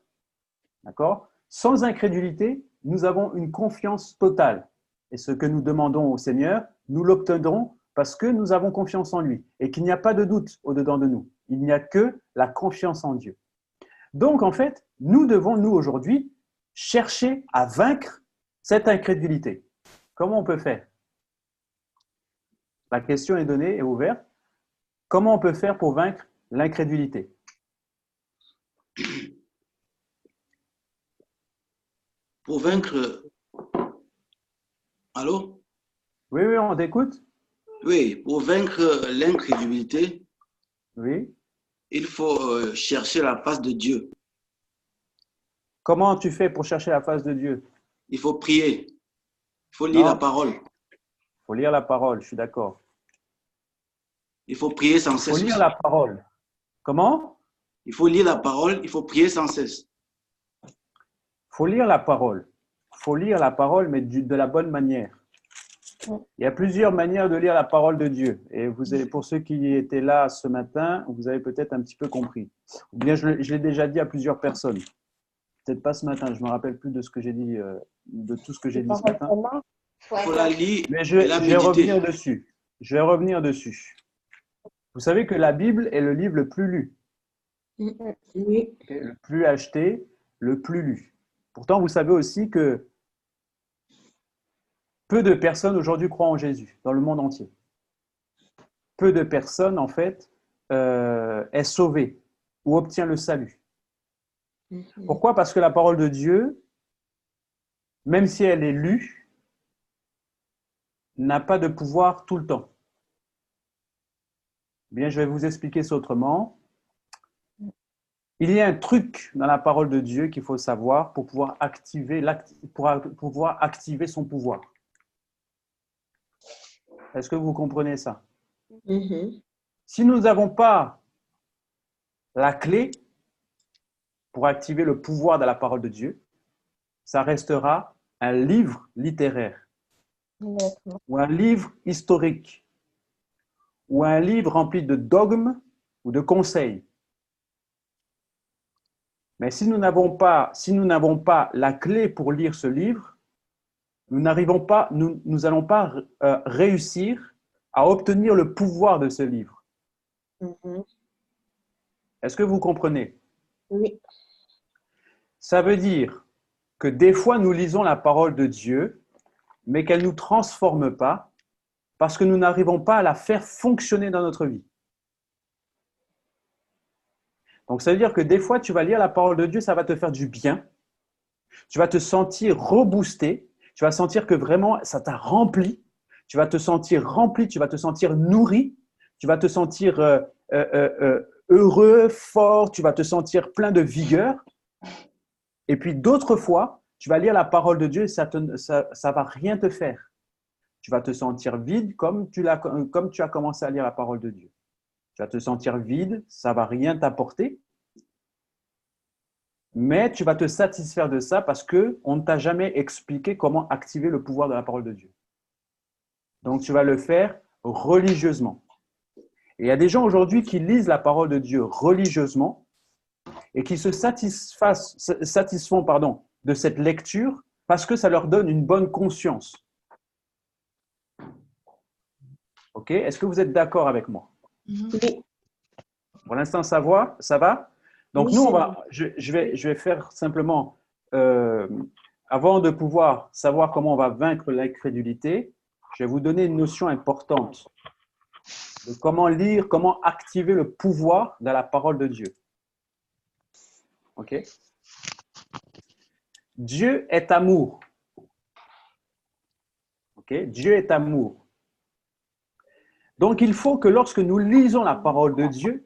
D'accord? Sans incrédulité, nous avons une confiance totale. Et ce que nous demandons au Seigneur, nous l'obtiendrons parce que nous avons confiance en lui et qu'il n'y a pas de doute au-dedans de nous. Il n'y a que la confiance en Dieu. Donc, en fait, nous devons, nous, aujourd'hui, chercher à vaincre cette incrédulité. Comment on peut faire? La question est donnée et ouverte. Comment on peut faire pour vaincre l'incrédulité? Pour vaincre… Allô? Oui, on t'écoute. Oui, pour vaincre l'incrédulité, oui, il faut chercher la face de Dieu. Comment tu fais pour chercher la face de Dieu? Il faut prier. Il faut lire la parole. Il faut lire la parole, je suis d'accord. Il faut prier sans cesse. Il faut lire la parole. Comment? Il faut lire la parole, il faut prier sans cesse. Il faut lire la parole. Il faut lire la parole, mais de la bonne manière. Il y a plusieurs manières de lire la parole de Dieu. Et pour ceux qui étaient là ce matin, vous avez peut-être un petit peu compris. Ou bien je l'ai déjà dit à plusieurs personnes. Peut-être pas ce matin, je ne me rappelle plus de ce que j'ai dit, de tout ce que j'ai dit ce matin. Il faut la lire. Mais je vais revenir dessus. Je vais revenir dessus. Vous savez que la Bible est le livre le plus lu. Oui. Le plus acheté, le plus lu. Pourtant, vous savez aussi que Peu de personnes aujourd'hui croient en Jésus dans le monde entier. Peu de personnes, en fait, est sauvée ou obtient le salut. Pourquoi? Parce que la parole de Dieu, même si elle est lue, n'a pas de pouvoir tout le temps. Bien, je vais vous expliquer ça autrement. Il y a un truc dans la parole de Dieu qu'il faut savoir pour pouvoir activer son pouvoir. Est-ce que vous comprenez ça? Si nous n'avons pas la clé pour activer le pouvoir de la parole de Dieu, ça restera un livre littéraire ou un livre historique ou un livre rempli de dogmes ou de conseils. Mais si nous n'avons pas la clé pour lire ce livre, nous n'allons pas réussir à obtenir le pouvoir de ce livre. Est-ce que vous comprenez? Oui. Ça veut dire que des fois, nous lisons la parole de Dieu, mais qu'elle ne nous transforme pas parce que nous n'arrivons pas à la faire fonctionner dans notre vie. Donc, ça veut dire que des fois, tu vas lire la parole de Dieu, ça va te faire du bien. Tu vas te sentir reboosté. Tu vas sentir que vraiment, ça t'a rempli. Tu vas te sentir rempli, tu vas te sentir nourri. Tu vas te sentir heureux, fort. Tu vas te sentir plein de vigueur. Et puis, d'autres fois, tu vas lire la parole de Dieu et ça va rien te faire. Tu vas te sentir vide comme tu as commencé à lire la parole de Dieu. Tu vas te sentir vide, ça ne va rien t'apporter, mais tu vas te satisfaire de ça parce qu'on ne t'a jamais expliqué comment activer le pouvoir de la parole de Dieu. Donc, tu vas le faire religieusement. Et il y a des gens aujourd'hui qui lisent la parole de Dieu religieusement et qui se satisfont de cette lecture parce que ça leur donne une bonne conscience. Ok? Est-ce que vous êtes d'accord avec moi? Oui. Pour l'instant, ça va? Donc, Oui, nous, je vais faire simplement, avant de pouvoir savoir comment on va vaincre l'incrédulité, je vais vous donner une notion importante de comment lire, comment activer le pouvoir de la parole de Dieu. Ok? Dieu est amour. Ok? Dieu est amour. Donc, il faut que lorsque nous lisons la parole de Dieu,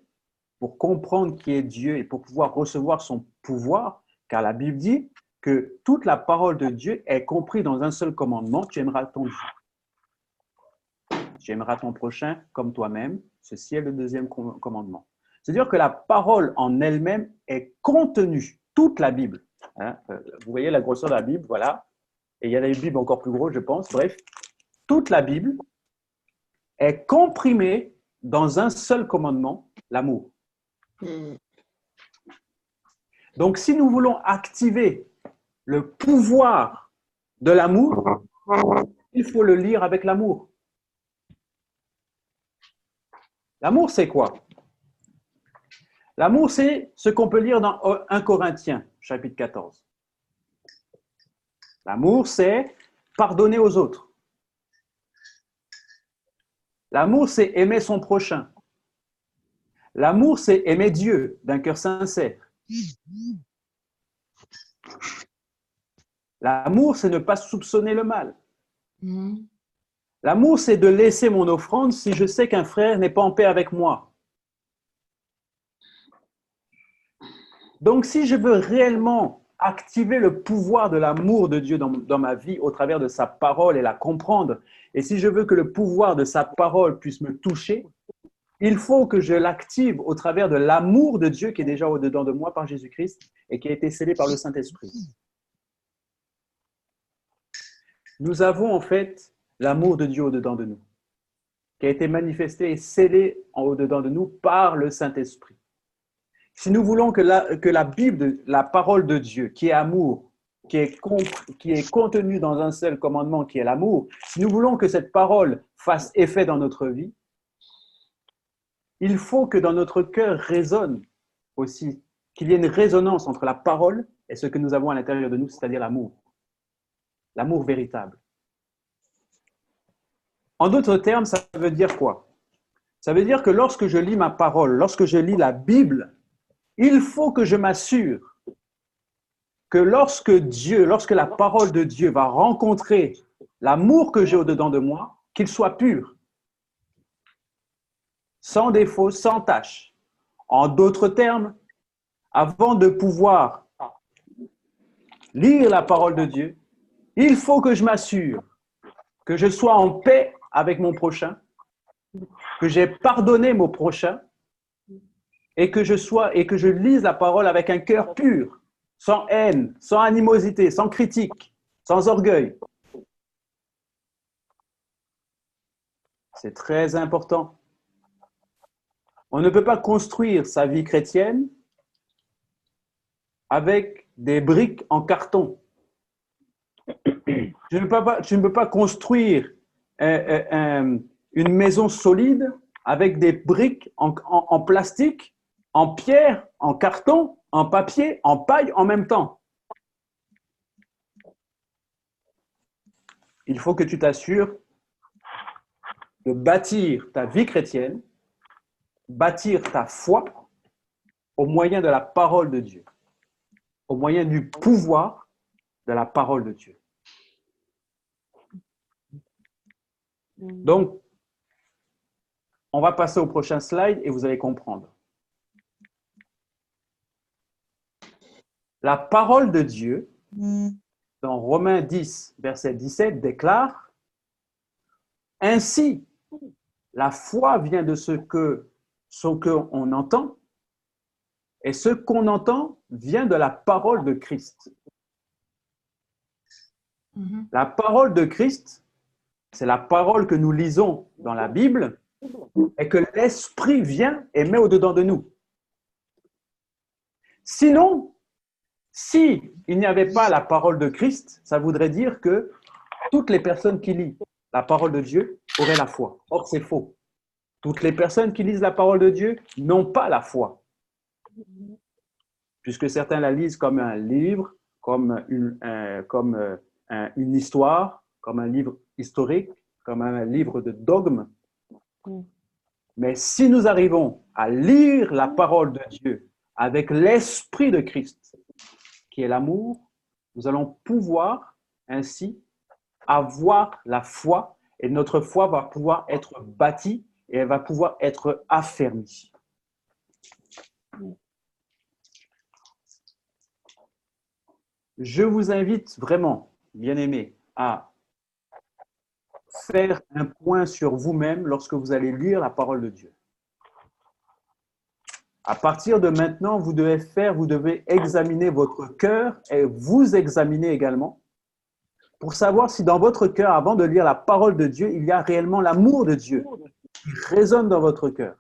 pour comprendre qui est Dieu et pour pouvoir recevoir son pouvoir, car la Bible dit que toute la parole de Dieu est comprise dans un seul commandement, tu aimeras ton Dieu. Tu aimeras ton prochain comme toi-même, ceci est le deuxième commandement. C'est-à-dire que la parole en elle-même est contenue, toute la Bible. Hein? Vous voyez la grosseur de la Bible, voilà. Et il y a des Bibles encore plus grosses, je pense. Bref, toute la Bible est comprimée dans un seul commandement, l'amour. Donc, si nous voulons activer le pouvoir de l'amour, il faut le lire avec l'amour. L'amour, c'est quoi? L'amour, c'est ce qu'on peut lire dans 1 Corinthiens, chapitre 14. L'amour, c'est pardonner aux autres. L'amour, c'est aimer son prochain. L'amour, c'est aimer Dieu d'un cœur sincère. L'amour, c'est ne pas soupçonner le mal. L'amour, c'est de laisser mon offrande si je sais qu'un frère n'est pas en paix avec moi. Donc, si je veux réellement activer le pouvoir de l'amour de Dieu dans ma vie au travers de sa parole et la comprendre, et si je veux que le pouvoir de sa parole puisse me toucher, il faut que je l'active au travers de l'amour de Dieu qui est déjà au-dedans de moi par Jésus-Christ et qui a été scellé par le Saint-Esprit. Nous avons en fait l'amour de Dieu au-dedans de nous, qui a été manifesté et scellé au-dedans de nous par le Saint-Esprit. Si nous voulons que la Bible, la parole de Dieu, qui est amour, qui est contenue dans un seul commandement qui est l'amour, si nous voulons que cette parole fasse effet dans notre vie, il faut que dans notre cœur résonne aussi, qu'il y ait une résonance entre la parole et ce que nous avons à l'intérieur de nous, c'est-à-dire l'amour. L'amour véritable. En d'autres termes, ça veut dire quoi? Ça veut dire que lorsque je lis ma parole, lorsque je lis la Bible, il faut que je m'assure que lorsque la parole de Dieu va rencontrer l'amour que j'ai au-dedans de moi, qu'il soit pur, sans défaut, sans tache. En d'autres termes, avant de pouvoir lire la parole de Dieu, il faut que je m'assure que je sois en paix avec mon prochain, que j'ai pardonné mon prochain et que je lise la parole avec un cœur pur, sans haine, sans animosité, sans critique, sans orgueil. C'est très important. On ne peut pas construire sa vie chrétienne avec des briques en carton. Tu ne peux pas construire une maison solide avec des briques en plastique, en pierre, en carton, en papier, en paille en même temps. Il faut que tu t'assures de bâtir ta vie chrétienne, bâtir ta foi au moyen de la parole de Dieu, au moyen du pouvoir de la parole de Dieu. Donc, on va passer au prochain slide et vous allez comprendre. La parole de Dieu, dans Romains 10, verset 17, déclare « Ainsi, la foi vient de ce qu'on entend, et ce qu'on entend vient de la parole de Christ. » La parole de Christ, c'est la parole que nous lisons dans la Bible et que l'Esprit vient et met au-dedans de nous. Sinon, si il n'y avait pas la parole de Christ, ça voudrait dire que toutes les personnes qui lisent la parole de Dieu auraient la foi. Or, c'est faux. Toutes les personnes qui lisent la parole de Dieu n'ont pas la foi. Puisque certains la lisent comme un livre, comme une histoire, comme un livre historique, comme un livre de dogme. Mais si nous arrivons à lire la parole de Dieu avec l'Esprit de Christ, qui est l'amour, nous allons pouvoir ainsi avoir la foi et notre foi va pouvoir être bâtie et elle va pouvoir être affermie. Je vous invite vraiment, bien-aimés, à faire un point sur vous-même lorsque vous allez lire la parole de Dieu. À partir de maintenant, vous devez examiner votre cœur et vous examiner également pour savoir si dans votre cœur, avant de lire la parole de Dieu, il y a réellement l'amour de Dieu qui résonne dans votre cœur.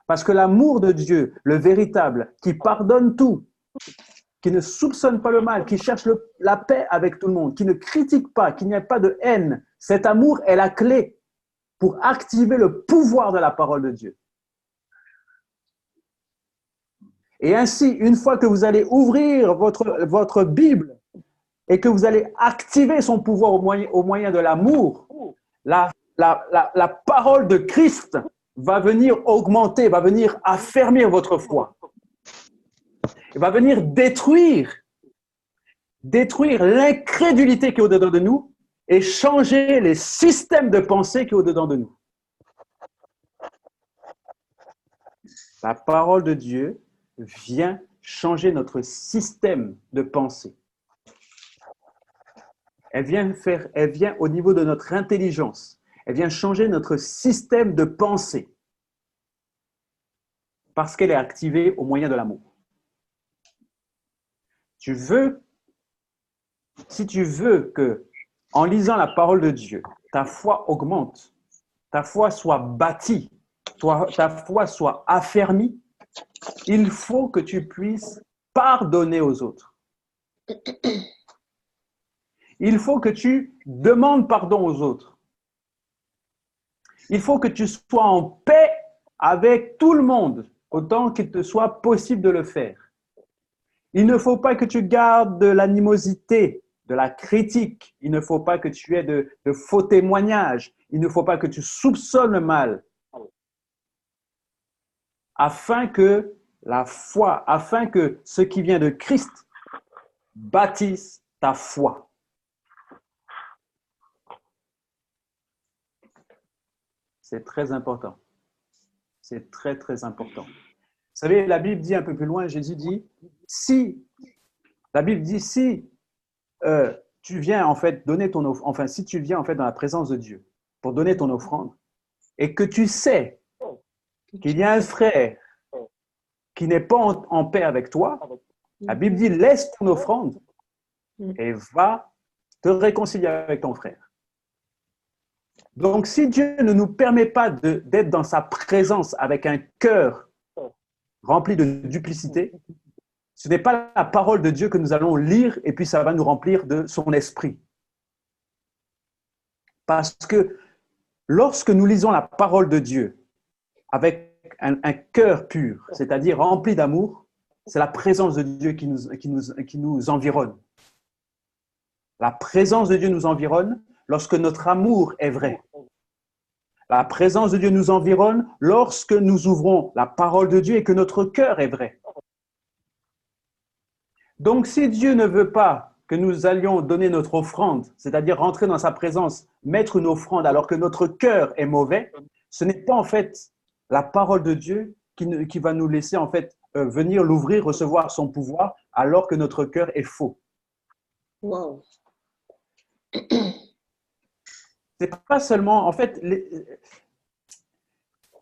Parce que l'amour de Dieu, le véritable, qui pardonne tout, qui ne soupçonne pas le mal, qui cherche la paix avec tout le monde, qui ne critique pas, qu'il n'y ait pas de haine, cet amour est la clé pour activer le pouvoir de la parole de Dieu. Et ainsi, une fois que vous allez ouvrir votre Bible et que vous allez activer son pouvoir au moyen de l'amour, la parole de Christ va venir augmenter, va venir affermir votre foi. Il va venir détruire l'incrédulité qui est au-dedans de nous et changer les systèmes de pensée qui est au-dedans de nous. La parole de Dieu vient changer notre système de pensée. Elle vient au niveau de notre intelligence. Elle vient changer notre système de pensée parce qu'elle est activée au moyen de l'amour. Si tu veux que, en lisant la parole de Dieu, ta foi augmente, ta foi soit bâtie, ta foi soit affermie, il faut que tu puisses pardonner aux autres. Il faut que tu demandes pardon aux autres. Il faut que tu sois en paix avec tout le monde, autant qu'il te soit possible de le faire. Il ne faut pas que tu gardes de l'animosité, de la critique. Il ne faut pas que tu aies de faux témoignages. il ne faut pas que tu soupçonnes le mal, afin que la foi, afin que ce qui vient de Christ bâtisse ta foi. C'est très important. C'est très, très important. Vous savez, la Bible dit un peu plus loin, Jésus dit, si tu viens en fait donner ton offrande, enfin, si tu viens en fait dans la présence de Dieu pour donner ton offrande et que tu sais qu'il y a un frère qui n'est pas en paix avec toi, la Bible dit laisse ton offrande et va te réconcilier avec ton frère. Donc, si Dieu ne nous permet pas d'être dans sa présence avec un cœur rempli de duplicité, ce n'est pas la parole de Dieu que nous allons lire et puis ça va nous remplir de son esprit. Parce que lorsque nous lisons la parole de Dieu avec un cœur pur, c'est-à-dire rempli d'amour, c'est la présence de Dieu qui nous environne. La présence de Dieu nous environne lorsque notre amour est vrai. La présence de Dieu nous environne lorsque nous ouvrons la parole de Dieu et que notre cœur est vrai. Donc, si Dieu ne veut pas que nous allions donner notre offrande, c'est-à-dire rentrer dans sa présence, mettre une offrande alors que notre cœur est mauvais, ce n'est pas en fait la parole de Dieu qui va nous laisser en fait venir l'ouvrir, recevoir son pouvoir alors que notre cœur est faux. Wow. C'est pas seulement, en fait,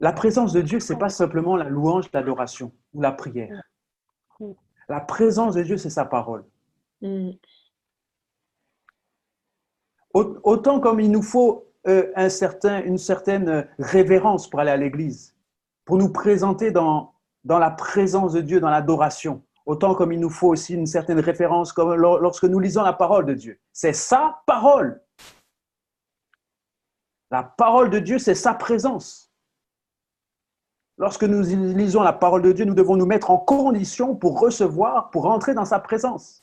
la présence de Dieu, c'est pas simplement la louange, l'adoration ou la prière. La présence de Dieu, c'est sa parole. Autant comme il nous faut une certaine révérence pour aller à l'église, pour nous présenter dans la présence de Dieu, dans l'adoration, autant comme il nous faut aussi une certaine référence comme lorsque nous lisons la parole de Dieu. C'est sa parole. La parole de Dieu, c'est sa présence. Lorsque nous lisons la parole de Dieu, nous devons nous mettre en condition pour recevoir, pour entrer dans sa présence.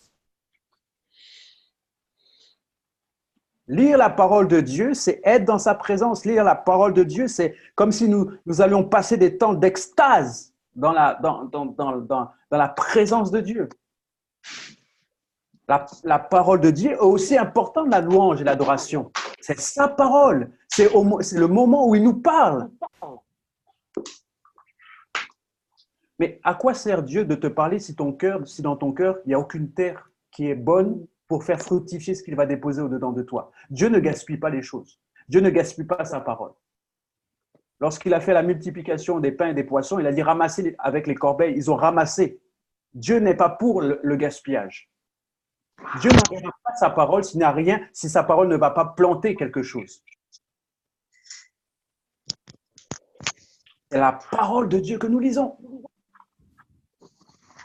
Lire la parole de Dieu, c'est être dans sa présence. Lire la parole de Dieu, c'est comme si nous allions passer des temps d'extase dans la présence de Dieu. La parole de Dieu est aussi importante, la louange et l'adoration. C'est sa parole. C'est le moment où il nous parle. Mais à quoi sert Dieu de te parler si dans ton cœur, il n'y a aucune terre qui est bonne pour faire fructifier ce qu'il va déposer au-dedans de toi? Dieu ne gaspille pas les choses. Dieu ne gaspille pas sa parole. Lorsqu'il a fait la multiplication des pains et des poissons, il a dit ramasser avec les corbeilles. Ils ont ramassé. Dieu n'est pas pour le gaspillage. Dieu n'enverra pas sa parole s'il n'y a rien, si sa parole ne va pas planter quelque chose. C'est la parole de Dieu que nous lisons.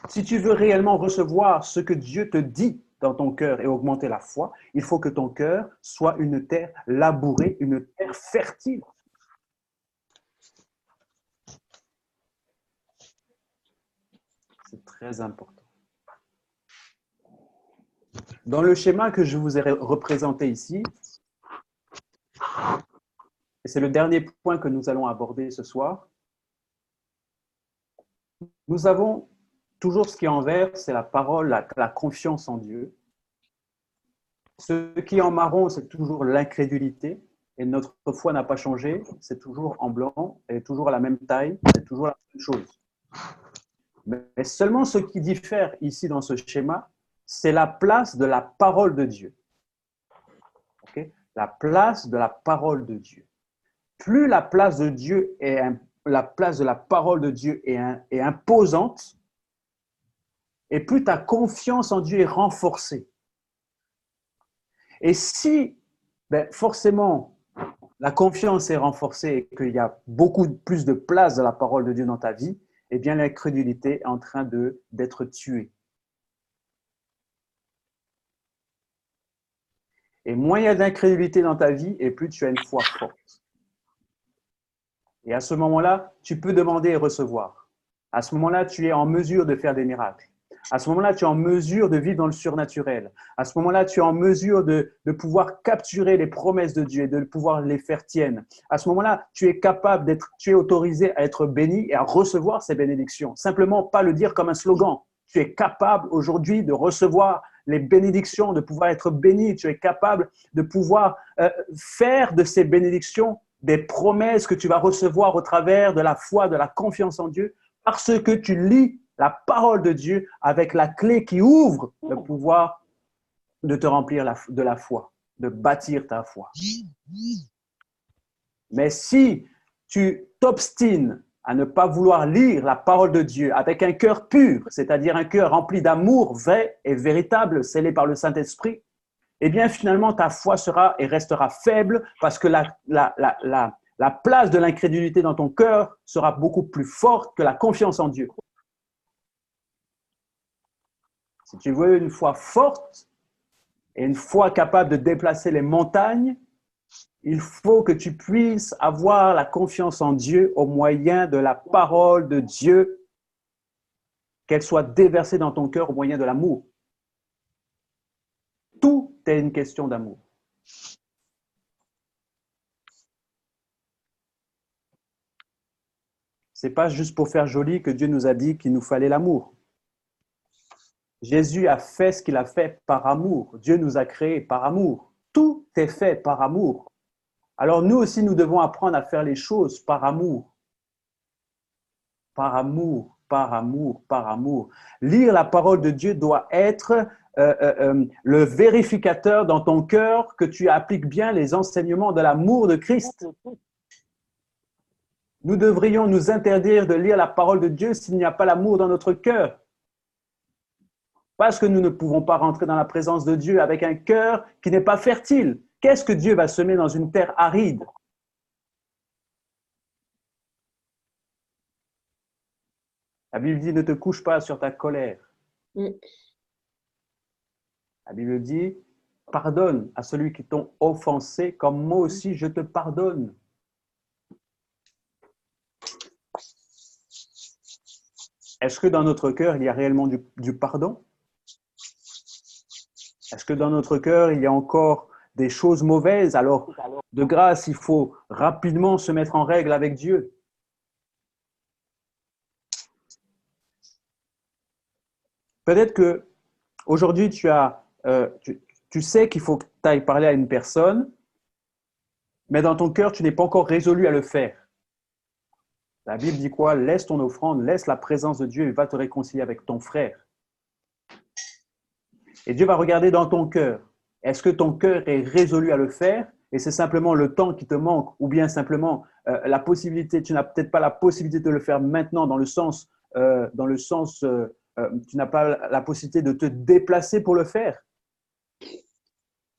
Si tu veux réellement recevoir ce que Dieu te dit dans ton cœur et augmenter la foi, il faut que ton cœur soit une terre labourée, une terre fertile. C'est très important. Dans le schéma que je vous ai représenté ici, et c'est le dernier point que nous allons aborder ce soir, nous avons toujours ce qui est en vert, c'est la parole, la confiance en Dieu. Ce qui est en marron, c'est toujours l'incrédulité. Et notre foi n'a pas changé, c'est toujours en blanc, elle est toujours à la même taille, c'est toujours la même chose. Mais seulement ce qui diffère ici dans ce schéma, c'est la place de la parole de Dieu. Okay? La place de la parole de Dieu. Plus la place de Dieu la place de la parole de Dieu est imposante, et plus ta confiance en Dieu est renforcée. Et si, forcément, la confiance est renforcée et qu'il y a beaucoup plus de place de la parole de Dieu dans ta vie, eh bien, l'incrédulité est en train d'être tuée. Et moins il y a d'incrédulité dans ta vie, et plus tu as une foi forte. Et à ce moment-là, tu peux demander et recevoir. À ce moment-là, tu es en mesure de faire des miracles. À ce moment-là, tu es en mesure de vivre dans le surnaturel. À ce moment-là, tu es en mesure de pouvoir capturer les promesses de Dieu et de pouvoir les faire tiennes. À ce moment-là, tu es capable d'être, tu es autorisé à être béni et à recevoir ces bénédictions. Simplement, pas le dire comme un slogan. Tu es capable aujourd'hui de recevoir les bénédictions, de pouvoir être béni. Tu es capable de pouvoir faire de ces bénédictions des promesses que tu vas recevoir au travers de la foi, de la confiance en Dieu, parce que tu lis la parole de Dieu avec la clé qui ouvre le pouvoir de te remplir de la foi, de bâtir ta foi. Mais si tu t'obstines à ne pas vouloir lire la parole de Dieu avec un cœur pur, c'est-à-dire un cœur rempli d'amour vrai et véritable, scellé par le Saint-Esprit, eh bien finalement ta foi sera et restera faible parce que la place de l'incrédulité dans ton cœur sera beaucoup plus forte que la confiance en Dieu. Si tu veux une foi forte et une foi capable de déplacer les montagnes, il faut que tu puisses avoir la confiance en Dieu au moyen de la parole de Dieu, qu'elle soit déversée dans ton cœur au moyen de l'amour. Tout est une question d'amour. Ce n'est pas juste pour faire joli que Dieu nous a dit qu'il nous fallait l'amour. Jésus a fait ce qu'il a fait par amour. Dieu nous a créés par amour. Tout est fait par amour. Alors nous aussi, nous devons apprendre à faire les choses par amour. Par amour, par amour, par amour. Lire la parole de Dieu doit être le vérificateur dans ton cœur que tu appliques bien les enseignements de l'amour de Christ. Nous devrions nous interdire de lire la parole de Dieu s'il n'y a pas l'amour dans notre cœur. Parce que nous ne pouvons pas rentrer dans la présence de Dieu avec un cœur qui n'est pas fertile. Qu'est-ce que Dieu va semer dans une terre aride? La Bible dit, ne te couche pas sur ta colère. La Bible dit, pardonne à celui qui t'ont offensé, comme moi aussi je te pardonne. Est-ce que dans notre cœur, il y a réellement du pardon? Est-ce que dans notre cœur, il y a encore des choses mauvaises? Alors, de grâce, il faut rapidement se mettre en règle avec Dieu. Peut-être que aujourd'hui, tu sais qu'il faut que tu ailles parler à une personne, mais dans ton cœur, tu n'es pas encore résolu à le faire. La Bible dit quoi? Laisse ton offrande, laisse la présence de Dieu et va te réconcilier avec ton frère. Et Dieu va regarder dans ton cœur. Est-ce que ton cœur est résolu à le faire et c'est simplement le temps qui te manque ou bien simplement la possibilité, tu n'as peut-être pas la possibilité de le faire maintenant tu n'as pas la possibilité de te déplacer pour le faire.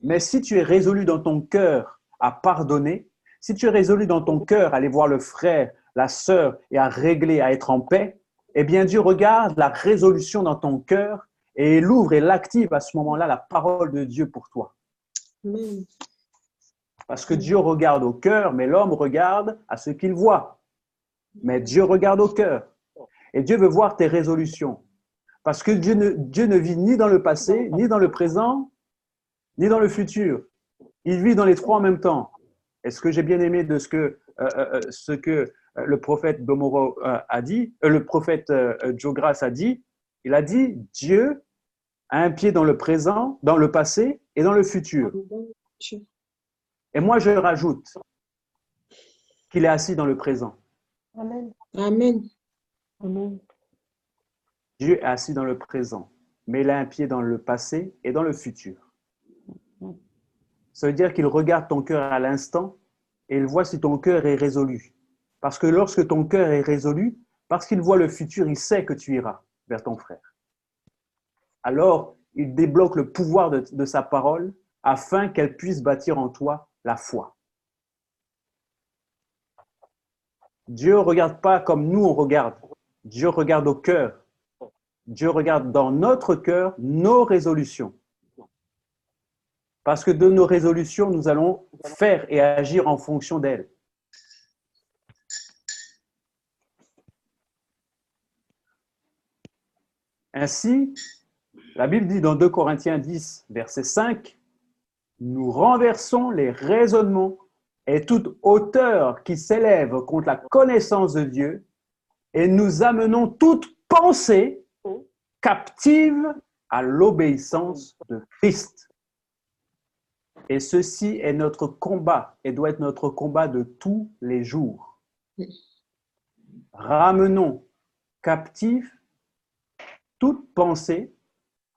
Mais si tu es résolu dans ton cœur à pardonner, si tu es résolu dans ton cœur à aller voir le frère, la sœur et à régler, à être en paix, eh bien Dieu regarde la résolution dans ton cœur et il ouvre et l'active à ce moment-là la parole de Dieu pour toi. Amen. Parce que Dieu regarde au cœur, mais l'homme regarde à ce qu'il voit. Mais Dieu regarde au cœur. Et Dieu veut voir tes résolutions. Parce que Dieu ne vit ni dans le passé, ni dans le présent, ni dans le futur. Il vit dans les trois en même temps. Et ce que j'ai bien aimé de ce que le prophète Domoro a dit, le prophète Joe Grass a dit, il a dit, Dieu a un pied dans le présent, dans le passé et dans le futur. Et moi, je rajoute qu'il est assis dans le présent. Amen. Amen. Amen. Dieu est assis dans le présent, mais il a un pied dans le passé et dans le futur. Ça veut dire qu'il regarde ton cœur à l'instant et il voit si ton cœur est résolu. Parce que lorsque ton cœur est résolu, parce qu'il voit le futur, il sait que tu iras vers ton frère. Alors, il débloque le pouvoir de sa parole afin qu'elle puisse bâtir en toi la foi. Dieu ne regarde pas comme nous on regarde. Dieu regarde au cœur. Dieu regarde dans notre cœur nos résolutions. Parce que de nos résolutions, nous allons faire et agir en fonction d'elles. Ainsi, la Bible dit dans 2 Corinthiens 10, verset 5, « Nous renversons les raisonnements et toute hauteur qui s'élève contre la connaissance de Dieu et nous amenons toute pensée captive à l'obéissance de Christ. » Et ceci est notre combat et doit être notre combat de tous les jours. Ramenons captive toute pensée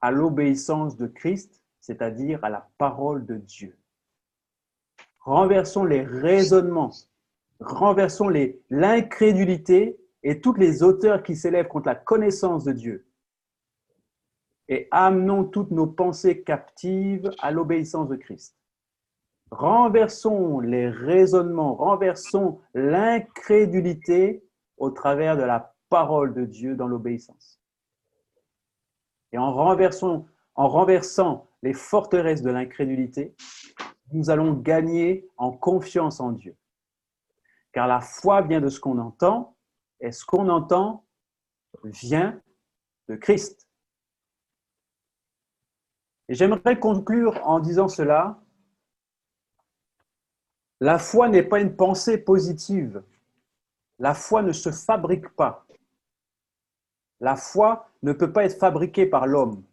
à l'obéissance de Christ, c'est-à-dire à la parole de Dieu. Renversons les raisonnements, renversons l'incrédulité et toutes les hauteurs qui s'élèvent contre la connaissance de Dieu. Et amenons toutes nos pensées captives à l'obéissance de Christ. Renversons les raisonnements, renversons l'incrédulité au travers de la parole de Dieu dans l'obéissance. Et en renversant les forteresses de l'incrédulité, nous allons gagner en confiance en Dieu. Car la foi vient de ce qu'on entend, et ce qu'on entend vient de Christ. Et j'aimerais conclure en disant cela. La foi n'est pas une pensée positive. La foi ne se fabrique pas. La foi ne peut pas être fabriquée par l'homme.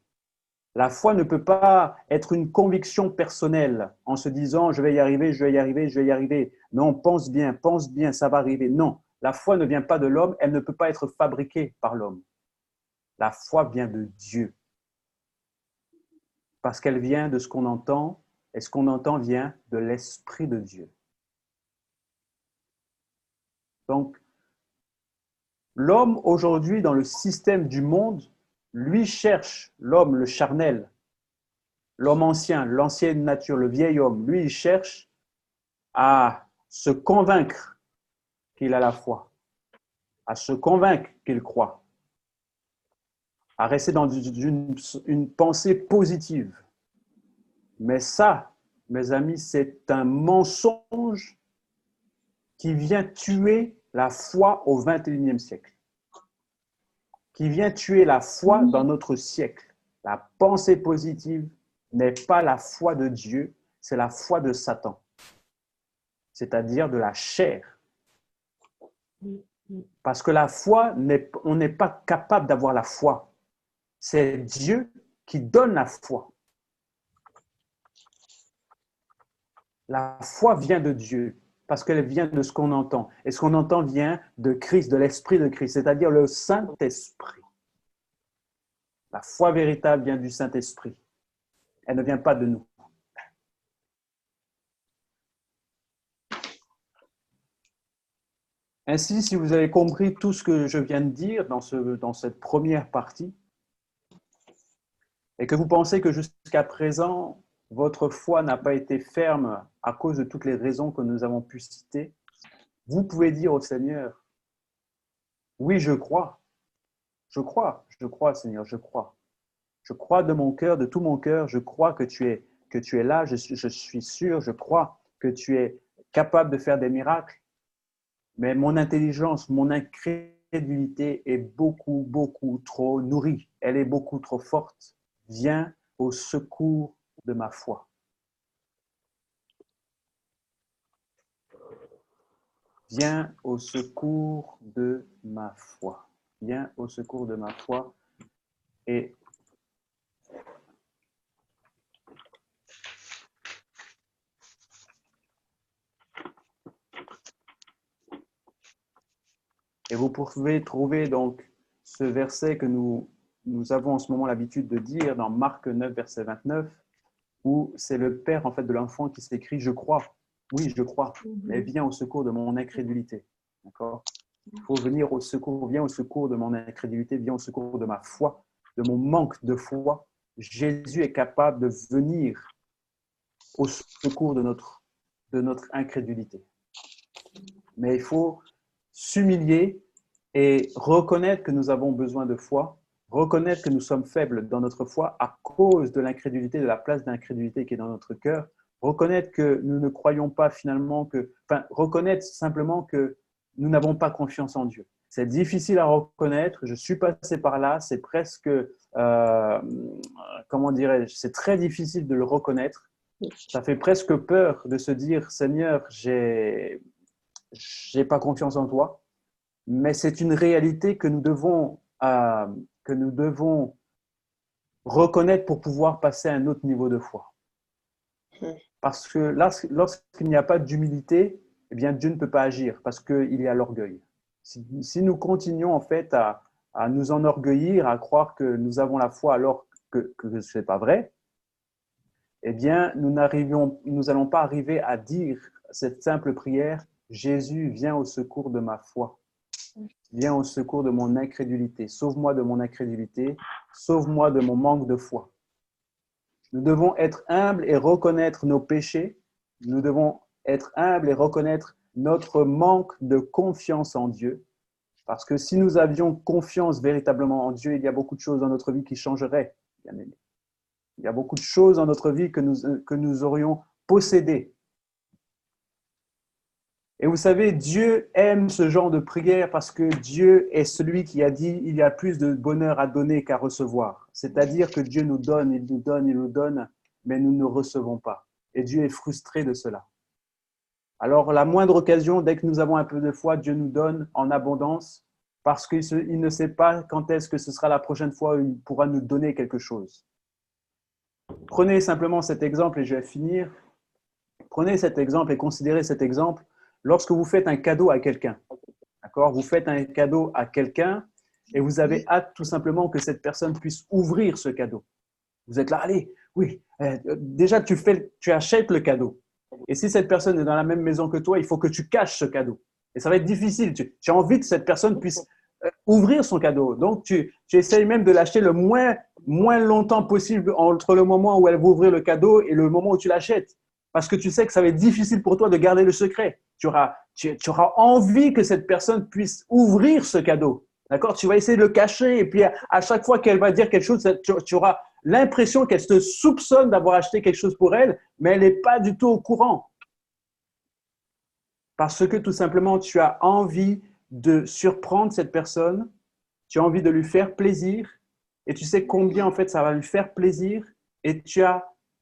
La foi ne peut pas être une conviction personnelle en se disant « je vais y arriver, je vais y arriver, je vais y arriver ». Non, pense bien, ça va arriver. Non, la foi ne vient pas de l'homme, elle ne peut pas être fabriquée par l'homme. La foi vient de Dieu. Parce qu'elle vient de ce qu'on entend, et ce qu'on entend vient de l'Esprit de Dieu. Donc, l'homme aujourd'hui dans le système du monde, lui cherche, l'homme, le charnel, l'homme ancien, l'ancienne nature, le vieil homme, lui il cherche à se convaincre qu'il a la foi, à se convaincre qu'il croit, à rester dans une pensée positive. Mais ça, mes amis, c'est un mensonge qui vient tuer la foi au XXIe siècle, qui vient tuer la foi dans notre siècle. La pensée positive n'est pas la foi de Dieu, c'est la foi de Satan, c'est-à-dire de la chair. Parce que la foi, on n'est pas capable d'avoir la foi. C'est Dieu qui donne la foi. La foi vient de Dieu, parce qu'elle vient de ce qu'on entend. Et ce qu'on entend vient de Christ, de l'Esprit de Christ, c'est-à-dire le Saint-Esprit. La foi véritable vient du Saint-Esprit. Elle ne vient pas de nous. Ainsi, si vous avez compris tout ce que je viens de dire dans cette première partie, et que vous pensez que jusqu'à présent, votre foi n'a pas été ferme à cause de toutes les raisons que nous avons pu citer, vous pouvez dire au Seigneur, oui, je crois, Seigneur, je crois. Je crois de mon cœur, de tout mon cœur, je crois que tu es là, je suis sûr, je crois que tu es capable de faire des miracles. Mais mon intelligence, mon incrédulité est beaucoup, beaucoup trop nourrie. Elle est beaucoup trop forte. Viens au secours de ma foi. Viens au secours de ma foi. Viens au secours de ma foi. Et vous pouvez trouver donc ce verset que nous avons en ce moment l'habitude de dire dans Marc 9, verset 29, où c'est le père en fait, de l'enfant qui s'écrit « Je crois ». Oui, je crois, mais viens au secours de mon incrédulité. D'accord ? Il faut venir au secours, viens au secours de mon incrédulité, viens au secours de ma foi, de mon manque de foi. Jésus est capable de venir au secours de notre incrédulité. Mais il faut s'humilier et reconnaître que nous avons besoin de foi, reconnaître que nous sommes faibles dans notre foi à cause de l'incrédulité, de la place d'incrédulité qui est dans notre cœur, reconnaître que nous ne croyons pas finalement reconnaître simplement que nous n'avons pas confiance en Dieu. C'est difficile à reconnaître. Je suis passé par là. C'est presque, comment dirais-je, c'est très difficile de le reconnaître. Ça fait presque peur de se dire, Seigneur, j'ai pas confiance en toi. Mais c'est une réalité que nous devons reconnaître pour pouvoir passer à un autre niveau de foi. Parce que lorsqu'il n'y a pas d'humilité, eh bien Dieu ne peut pas agir parce qu'il y a l'orgueil. Si nous continuons en fait à nous enorgueillir, à croire que nous avons la foi alors que ce n'est pas vrai, eh bien nous n'allons pas arriver à dire cette simple prière, Jésus, viens au secours de ma foi. Viens au secours de mon incrédulité. Sauve-moi de mon incrédulité. Sauve-moi de mon manque de foi. Nous devons être humbles et reconnaître nos péchés. Nous devons être humbles et reconnaître notre manque de confiance en Dieu. Parce que si nous avions confiance véritablement en Dieu, il y a beaucoup de choses dans notre vie qui changeraient, bien aimé. Il y a beaucoup de choses dans notre vie que nous aurions possédées. Et vous savez, Dieu aime ce genre de prière parce que Dieu est celui qui a dit il y a plus de bonheur à donner qu'à recevoir. C'est-à-dire que Dieu nous donne, il nous donne, il nous donne, mais nous ne recevons pas. Et Dieu est frustré de cela. Alors, la moindre occasion, dès que nous avons un peu de foi, Dieu nous donne en abondance parce qu'il ne sait pas quand est-ce que ce sera la prochaine fois où il pourra nous donner quelque chose. Prenez simplement cet exemple et je vais finir. Prenez cet exemple et considérez cet exemple. Lorsque vous faites un cadeau à quelqu'un, d'accord ? Vous faites un cadeau à quelqu'un et vous avez hâte tout simplement que cette personne puisse ouvrir ce cadeau. Vous êtes là, allez, oui, déjà tu achètes le cadeau. Et si cette personne est dans la même maison que toi, il faut que tu caches ce cadeau. Et ça va être difficile. Tu as envie que cette personne puisse ouvrir son cadeau. Donc, tu essayes même de l'acheter le moins longtemps possible entre le moment où elle va ouvrir le cadeau et le moment où tu l'achètes. Parce que tu sais que ça va être difficile pour toi de garder le secret. Tu auras envie que cette personne puisse ouvrir ce cadeau. D'accord ? Tu vas essayer de le cacher et puis à chaque fois qu'elle va dire quelque chose, tu auras l'impression qu'elle te soupçonne d'avoir acheté quelque chose pour elle, mais elle n'est pas du tout au courant. Parce que tout simplement, tu as envie de surprendre cette personne, tu as envie de lui faire plaisir et tu sais combien en fait ça va lui faire plaisir et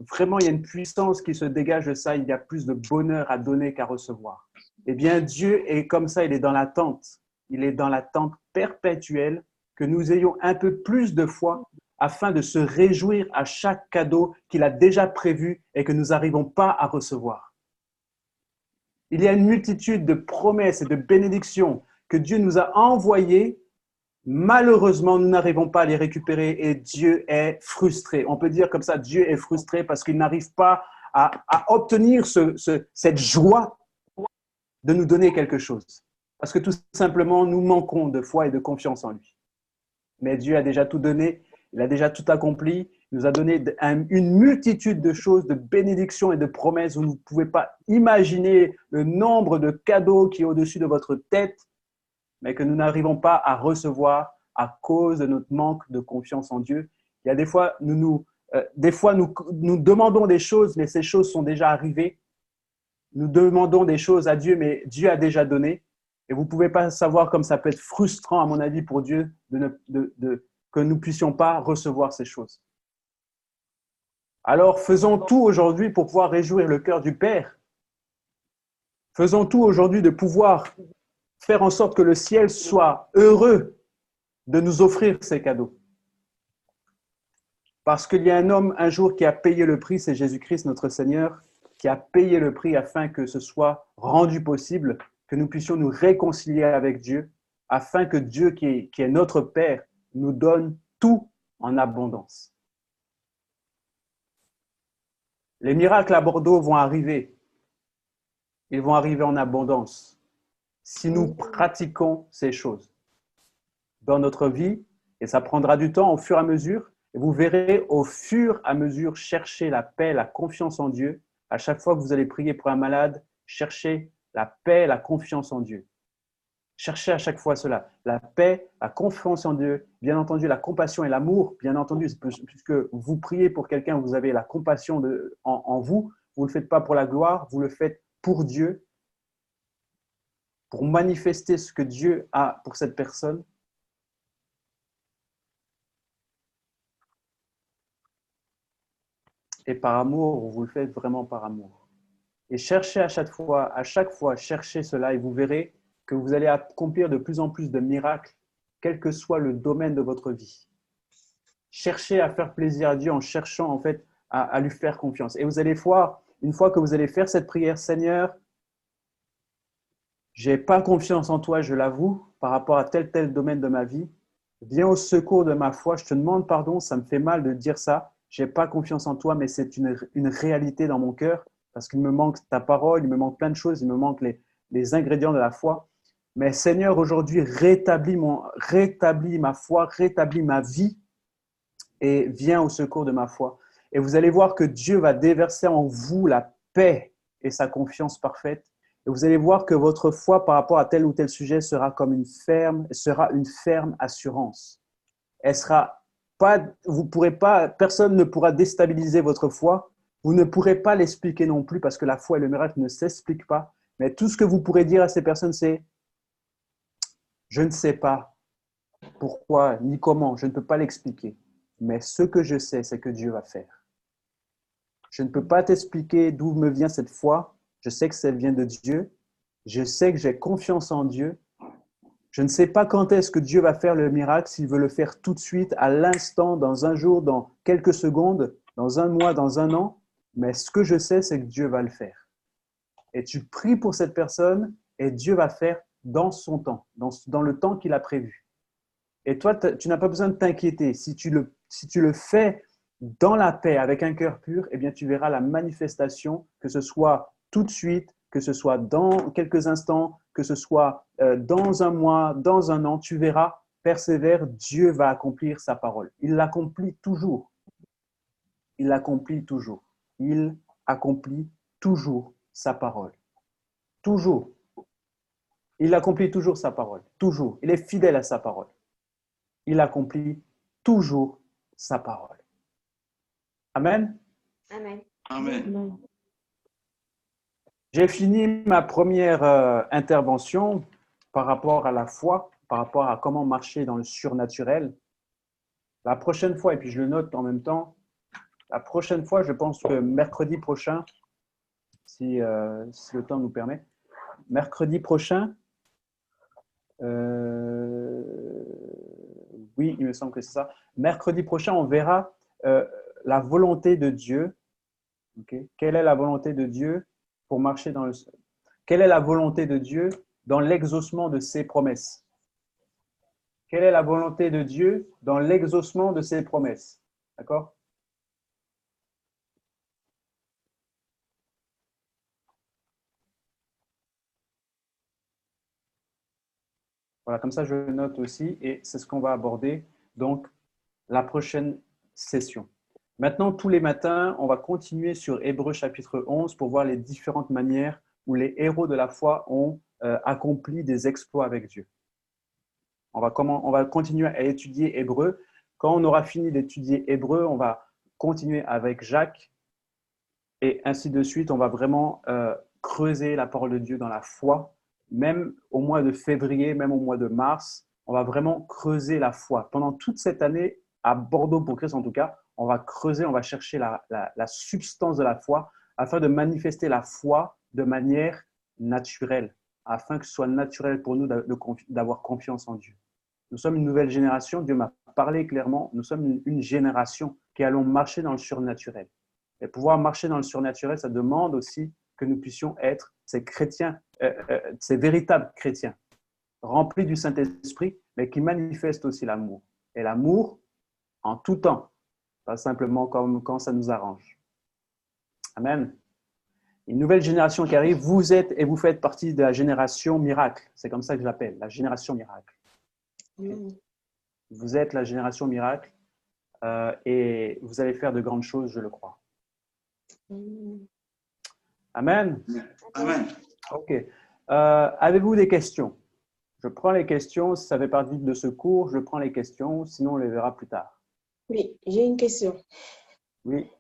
vraiment, il y a une puissance qui se dégage de ça. Il y a plus de bonheur à donner qu'à recevoir. Eh bien, Dieu est comme ça, il est dans l'attente. Il est dans l'attente perpétuelle que nous ayons un peu plus de foi afin de se réjouir à chaque cadeau qu'il a déjà prévu et que nous n'arrivons pas à recevoir. Il y a une multitude de promesses et de bénédictions que Dieu nous a envoyées. Malheureusement, nous n'arrivons pas à les récupérer et Dieu est frustré. On peut dire comme ça, Dieu est frustré parce qu'il n'arrive pas à obtenir cette joie de nous donner quelque chose. Parce que tout simplement, nous manquons de foi et de confiance en lui. Mais Dieu a déjà tout donné, il a déjà tout accompli, il nous a donné une multitude de choses, de bénédictions et de promesses. Vous ne pouvez pas imaginer le nombre de cadeaux qui est au-dessus de votre tête, mais que nous n'arrivons pas à recevoir à cause de notre manque de confiance en Dieu. Il y a des fois, nous demandons des choses, mais ces choses sont déjà arrivées. Nous demandons des choses à Dieu, mais Dieu a déjà donné. Et vous ne pouvez pas savoir comme ça peut être frustrant, à mon avis, pour Dieu que nous ne puissions pas recevoir ces choses. Alors, faisons tout aujourd'hui pour pouvoir réjouir le cœur du Père. Faisons tout aujourd'hui de pouvoir faire en sorte que le ciel soit heureux de nous offrir ces cadeaux. Parce qu'il y a un homme un jour qui a payé le prix, c'est Jésus-Christ notre Seigneur, qui a payé le prix afin que ce soit rendu possible, que nous puissions nous réconcilier avec Dieu, afin que Dieu qui est notre Père nous donne tout en abondance. Les miracles à Bordeaux vont arriver. Ils vont arriver en abondance si nous pratiquons ces choses dans notre vie, et ça prendra du temps au fur et à mesure, et vous verrez au fur et à mesure chercher la paix, la confiance en Dieu. À chaque fois que vous allez prier pour un malade, cherchez la paix, la confiance en Dieu. Cherchez à chaque fois cela, la paix, la confiance en Dieu, bien entendu la compassion et l'amour, bien entendu, puisque vous priez pour quelqu'un, vous avez la compassion en vous, vous ne le faites pas pour la gloire, vous le faites pour Dieu. pour manifester ce que Dieu a pour cette personne. Et par amour, vous le faites vraiment par amour. Et cherchez à chaque fois, cherchez cela et vous verrez que vous allez accomplir de plus en plus de miracles, quel que soit le domaine de votre vie. Cherchez à faire plaisir à Dieu en cherchant en fait à lui faire confiance. Et vous allez voir, une fois que vous allez faire cette prière, Seigneur, je n'ai pas confiance en toi, je l'avoue, par rapport à tel domaine de ma vie. Viens au secours de ma foi. Je te demande pardon, ça me fait mal de dire ça. Je n'ai pas confiance en toi, mais c'est une réalité dans mon cœur parce qu'il me manque ta parole, il me manque plein de choses, il me manque les ingrédients de la foi. Mais Seigneur, aujourd'hui, rétablis ma foi, rétablis ma vie et viens au secours de ma foi. Et vous allez voir que Dieu va déverser en vous la paix et sa confiance parfaite. Et vous allez voir que votre foi par rapport à tel ou tel sujet sera comme une ferme assurance. Elle sera pas, vous pourrez pas, personne ne pourra déstabiliser votre foi. Vous ne pourrez pas l'expliquer non plus parce que la foi et le miracle ne s'expliquent pas. Mais tout ce que vous pourrez dire à ces personnes, c'est je ne sais pas pourquoi ni comment, je ne peux pas l'expliquer. Mais ce que je sais, c'est que Dieu va faire. Je ne peux pas t'expliquer d'où me vient cette foi. Je sais que ça vient de Dieu. Je sais que j'ai confiance en Dieu. Je ne sais pas quand est-ce que Dieu va faire le miracle, s'il veut le faire tout de suite, à l'instant, dans un jour, dans quelques secondes, dans un mois, dans un an. Mais ce que je sais, c'est que Dieu va le faire. Et tu pries pour cette personne et Dieu va faire dans son temps, dans le temps qu'il a prévu. Et toi, tu n'as pas besoin de t'inquiéter. Si tu le fais dans la paix, avec un cœur pur, eh bien, tu verras la manifestation, que ce soit tout de suite, que ce soit dans quelques instants, que ce soit dans un mois, dans un an, tu verras, persévère, Dieu va accomplir sa parole. Il l'accomplit toujours. Il l'accomplit toujours. Il accomplit toujours sa parole. Toujours. Il accomplit toujours sa parole. Toujours. Il est fidèle à sa parole. Il accomplit toujours sa parole. Amen. Amen. Amen. J'ai fini ma première intervention par rapport à la foi, par rapport à comment marcher dans le surnaturel. La prochaine fois, et puis je le note en même temps, la prochaine fois, je pense que mercredi prochain, si le temps nous permet, mercredi prochain, oui, il me semble que c'est ça. Mercredi prochain, on verra la volonté de Dieu. Okay. Quelle est la volonté de Dieu pour marcher dans le... Quelle est la volonté de Dieu dans l'exaucement de ses promesses? Quelle est la volonté de Dieu dans l'exaucement de ses promesses? D'accord? Voilà, comme ça je le note aussi et c'est ce qu'on va aborder donc la prochaine session. Maintenant, tous les matins, on va continuer sur Hébreux chapitre 11 pour voir les différentes manières où les héros de la foi ont accompli des exploits avec Dieu. On va continuer à étudier Hébreux. Quand on aura fini d'étudier Hébreux, on va continuer avec Jacques et ainsi de suite. On va vraiment creuser la parole de Dieu dans la foi. Même au mois de février, même au mois de mars, on va vraiment creuser la foi. Pendant toute cette année, à Bordeaux pour Christ en tout cas, on va creuser, on va chercher la substance de la foi afin de manifester la foi de manière naturelle, afin que ce soit naturel pour nous d'avoir confiance en Dieu. Nous sommes une nouvelle génération, Dieu m'a parlé clairement, nous sommes une génération qui allons marcher dans le surnaturel. Et pouvoir marcher dans le surnaturel, ça demande aussi que nous puissions être ces chrétiens, ces véritables chrétiens, remplis du Saint-Esprit, mais qui manifestent aussi l'amour. Et l'amour en tout temps, pas simplement comme quand ça nous arrange. Amen. Une nouvelle génération qui arrive, vous êtes et vous faites partie de la génération miracle. C'est comme ça que je l'appelle, la génération miracle. Vous êtes la génération miracle et vous allez faire de grandes choses, je le crois. Amen. Amen. Ok. Avez-vous des questions? Je prends les questions. Si ça fait partie de ce cours, je prends les questions. Sinon, on les verra plus tard. Oui, j'ai une question. Oui.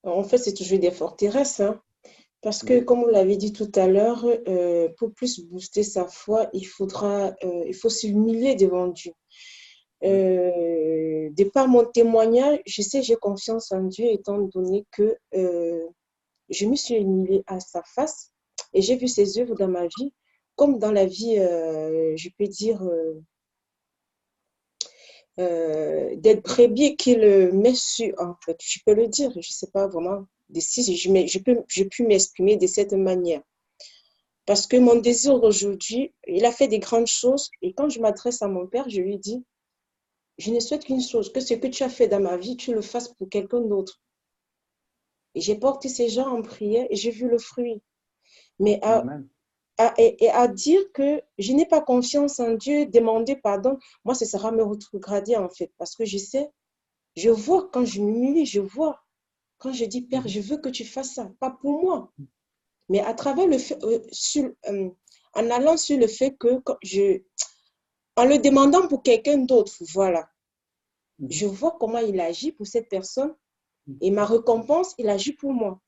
En fait, c'est toujours des forteresses. Hein. Parce que, Oui. comme vous l'avez dit tout à l'heure, pour plus booster sa foi, il faut s'humilier devant Dieu. Oui. De par mon témoignage, je sais, j'ai confiance en Dieu étant donné que je me suis humiliée à sa face et j'ai vu ses œuvres dans ma vie, comme dans la vie, je peux dire, des brebis qu'il met sur, en fait, je peux le dire, je ne sais pas vraiment si je peux m'exprimer de cette manière. Parce que mon désir aujourd'hui, il a fait des grandes choses et quand je m'adresse à mon père, je lui dis, je ne souhaite qu'une chose, que ce que tu as fait dans ma vie, tu le fasses pour quelqu'un d'autre. Et j'ai porté ces gens en prière et j'ai vu le fruit. Mais Amen. à dire que je n'ai pas confiance en Dieu, demander pardon, moi, ce sera me rétrograder en fait. Parce que je sais, je vois quand je m'humilie, je vois. Quand je dis, Père, je veux que tu fasses ça, pas pour moi, mais à travers le fait, en allant sur le fait que en le demandant pour quelqu'un d'autre, voilà, je vois comment il agit pour cette personne et ma récompense, il agit pour moi.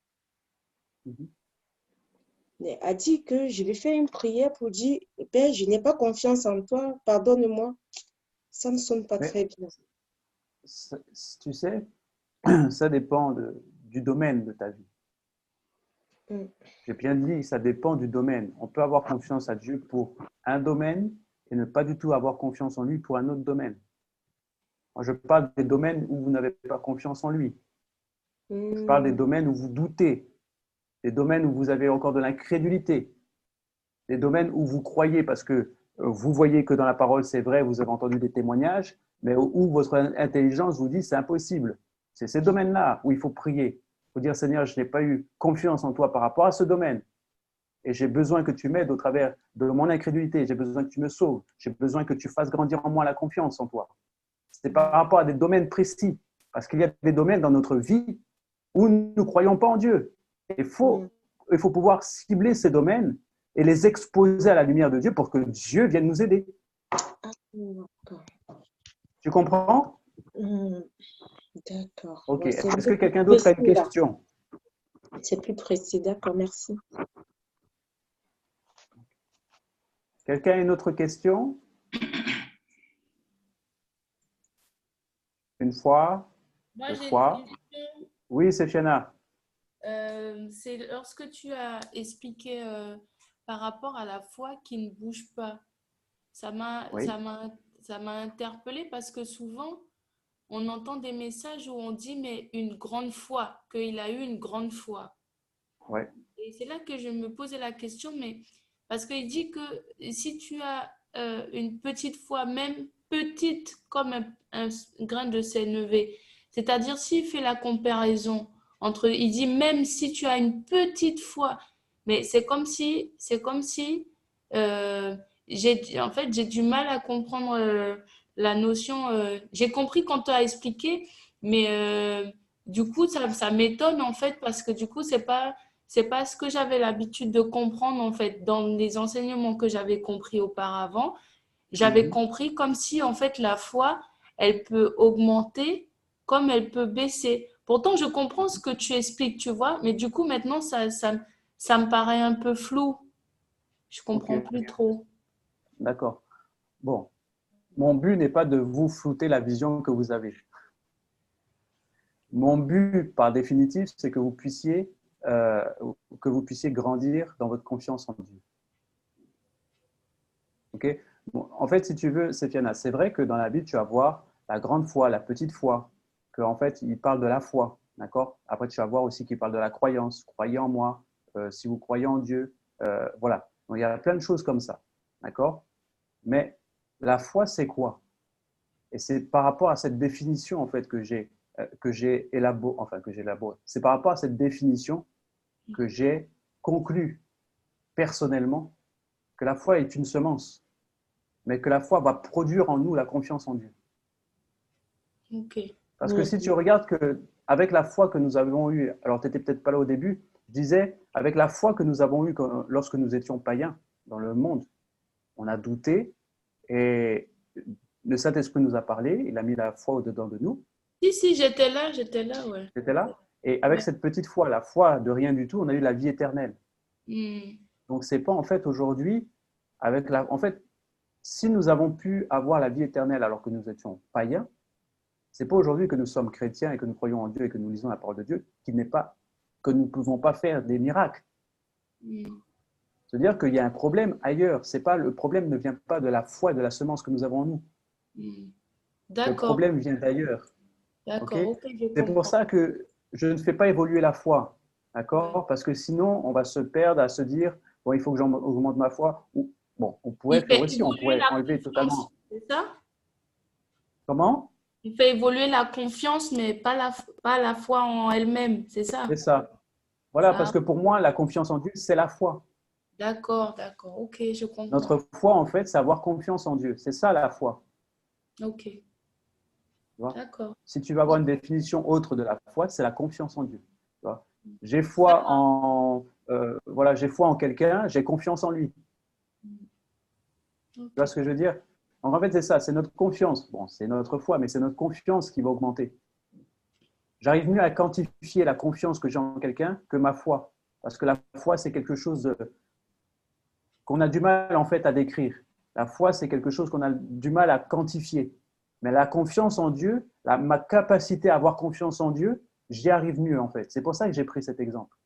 Il a dit que je vais faire une prière pour dire, Père, je n'ai pas confiance en toi, pardonne-moi. Ça ne sonne pas Mais très bien. tu sais, ça dépend du domaine de ta vie. Mm. J'ai bien dit, ça dépend du domaine. On peut avoir confiance à Dieu pour un domaine et ne pas du tout avoir confiance en lui pour un autre domaine. Moi, je parle des domaines où vous n'avez pas confiance en lui. Je parle des Mm. domaines où vous doutez, des domaines où vous avez encore de l'incrédulité, des domaines où vous croyez parce que vous voyez que dans la parole c'est vrai, vous avez entendu des témoignages, mais où votre intelligence vous dit c'est impossible. C'est ces domaines-là où il faut prier. Il faut dire Seigneur, je n'ai pas eu confiance en toi par rapport à ce domaine. Et j'ai besoin que tu m'aides au travers de mon incrédulité. J'ai besoin que tu me sauves. J'ai besoin que tu fasses grandir en moi la confiance en toi. C'est par rapport à des domaines précis. Parce qu'il y a des domaines dans notre vie où nous ne croyons pas en Dieu. Il faut pouvoir cibler ces domaines et les exposer à la lumière de Dieu pour que Dieu vienne nous aider. Tu comprends? D'accord. Ok. Ouais, c'est Est-ce que plus quelqu'un d'autre a précis une là. question? C'est plus précis, d'accord, merci. Quelqu'un a une autre question? Une fois? Moi, Deux j'ai une fois? question. Oui, c'est Fiona. C'est lorsque tu as expliqué par rapport à la foi qui ne bouge pas. Ça m'a, Oui. ça m'a, ça m'a interpellée parce que souvent, on entend des messages où on dit, mais une grande foi, qu'il a eu une grande foi. Ouais. Et c'est là que je me posais la question, mais parce qu'il dit que si tu as une petite foi, même petite comme un grain de sénévé, c'est-à-dire s'il fait la comparaison entre, il dit même si tu as une petite foi, mais c'est comme si en fait, j'ai du mal à comprendre la notion. J'ai compris quand tu as expliqué, mais du coup, ça m'étonne en fait parce que du coup, c'est pas ce que j'avais l'habitude de comprendre en fait dans les enseignements que j'avais compris auparavant. J'avais compris comme si en fait la foi, elle peut augmenter comme elle peut baisser. Pourtant, je comprends ce que tu expliques, tu vois, mais du coup maintenant ça me paraît un peu flou. Je Ok. comprends plus trop. D'accord. Bon. Mon but n'est pas de vous flouter la vision que vous avez. Mon but, par définitif, c'est euh, que vous puissiez grandir dans votre confiance en Dieu. Ok. Bon, en fait, si tu veux, Séfiana, c'est vrai que dans la Bible, tu vas voir la grande foi, la petite foi, qu'en fait, il parle de la foi. D'accord. Après, tu vas voir aussi qu'il parle de la croyance. Croyez en moi, si vous croyez en Dieu. Voilà. Donc, il y a plein de choses comme ça. D'accord. Mais la foi, c'est quoi? Et c'est par rapport à cette définition en fait que j'ai élaboré, enfin que j'ai élaboré. C'est par rapport à cette définition que j'ai conclu personnellement que la foi est une semence, mais que la foi va produire en nous la confiance en Dieu. Ok. Parce que si tu regardes que avec la foi que nous avons eue, alors tu n'étais peut-être pas là au début, je disais, avec la foi que nous avons eue lorsque nous étions païens dans le monde, on a douté et le Saint-Esprit nous a parlé, il a mis la foi au-dedans de nous. Si, j'étais là, ouais. Tu étais là? Et avec Ouais. cette petite foi, la foi de rien du tout, on a eu la vie éternelle. Hmm. Donc, c'est pas en fait aujourd'hui, en fait, si nous avons pu avoir la vie éternelle alors que nous étions païens, c'est pas aujourd'hui que nous sommes chrétiens et que nous croyons en Dieu et que nous lisons la parole de Dieu que nous ne pouvons pas faire des miracles. Hmm. C'est-à-dire qu'il y a un problème ailleurs. Le problème ne vient pas de la foi et de la semence que nous avons en nous. Hmm. Le D'accord, problème vient d'ailleurs. d'accord, ok, je C'est pour comprends. ça que je ne fais pas évoluer la foi. D'accord? Parce que sinon, on va se perdre à se dire, bon, il faut que j'augmente ma foi. Ou, bon, on pourrait Il faire fait aussi, on évoluer pourrait la enlever confiance, totalement. c'est ça? Comment? Il fait évoluer la confiance, mais pas la foi en elle-même, c'est ça? C'est ça. Voilà, parce Ah, que pour moi, la confiance en Dieu, c'est la foi. d'accord, d'accord, ok, je comprends. Notre foi, en fait, c'est avoir confiance en Dieu. C'est ça la foi. Ok, Tu vois? d'accord. Si tu veux avoir une définition autre de la foi, c'est la confiance en Dieu. Tu vois? J'ai foi en, voilà, j'ai foi en quelqu'un, j'ai confiance en lui. Tu vois Ok, ce que je veux dire? Donc, en fait, c'est ça, c'est notre confiance. Bon, c'est notre foi, mais c'est notre confiance qui va augmenter. J'arrive mieux à quantifier la confiance que j'ai en quelqu'un que ma foi. Parce que la foi, c'est quelque chose qu'on a du mal, en fait, à décrire. La foi, c'est quelque chose qu'on a du mal à quantifier. Mais la confiance en Dieu, ma capacité à avoir confiance en Dieu, j'y arrive mieux, en fait. C'est pour ça que j'ai pris cet exemple.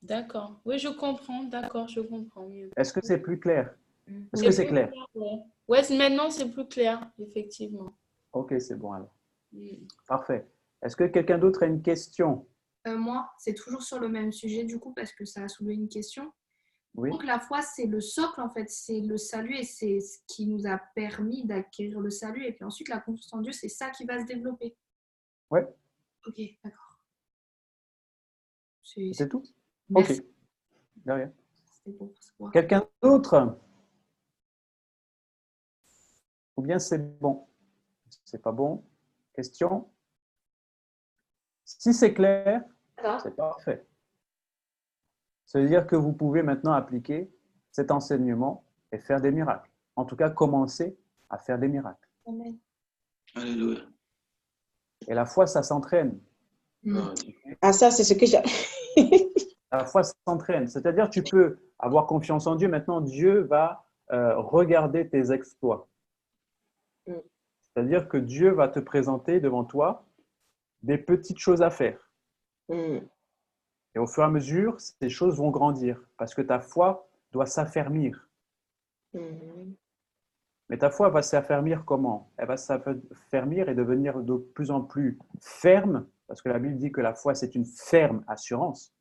d'accord. Oui, je comprends, d'accord, je comprends mieux. Est-ce que c'est plus clair? Est-ce que C'est c'est plus clair? clair, ouais. Ouais, maintenant c'est plus clair, effectivement. Ok, c'est bon alors. Mm. Parfait. Est-ce que quelqu'un d'autre a une question? Moi, c'est toujours sur le même sujet du coup parce que ça a soulevé une question. Oui? Donc la foi, c'est le socle en fait, c'est le salut et c'est ce qui nous a permis d'acquérir le salut. Et puis ensuite, la confiance en Dieu, c'est ça qui va se développer. Ouais, Ok, d'accord. c'est tout? Merci. Ok, de rien. C'était pour savoir. Quelqu'un d'autre? Ou bien c'est bon? C'est pas bon? Question? Si c'est clair, c'est parfait. Ça veut dire que vous pouvez maintenant appliquer cet enseignement et faire des miracles. En tout cas, commencer à faire des miracles. Amen. Alléluia. Et la foi, ça s'entraîne. Ah, ça, c'est ce que j'ai. La foi s'entraîne. C'est-à-dire, tu peux avoir confiance en Dieu. Maintenant, Dieu va regarder tes exploits. Mm. C'est-à-dire que Dieu va te présenter devant toi des petites choses à faire. Mm. Et au fur et à mesure, ces choses vont grandir parce que ta foi doit s'affermir. Mm. Mais ta foi va s'affermir comment? Elle va s'affermir et devenir de plus en plus ferme, parce que la Bible dit que la foi, c'est une ferme assurance.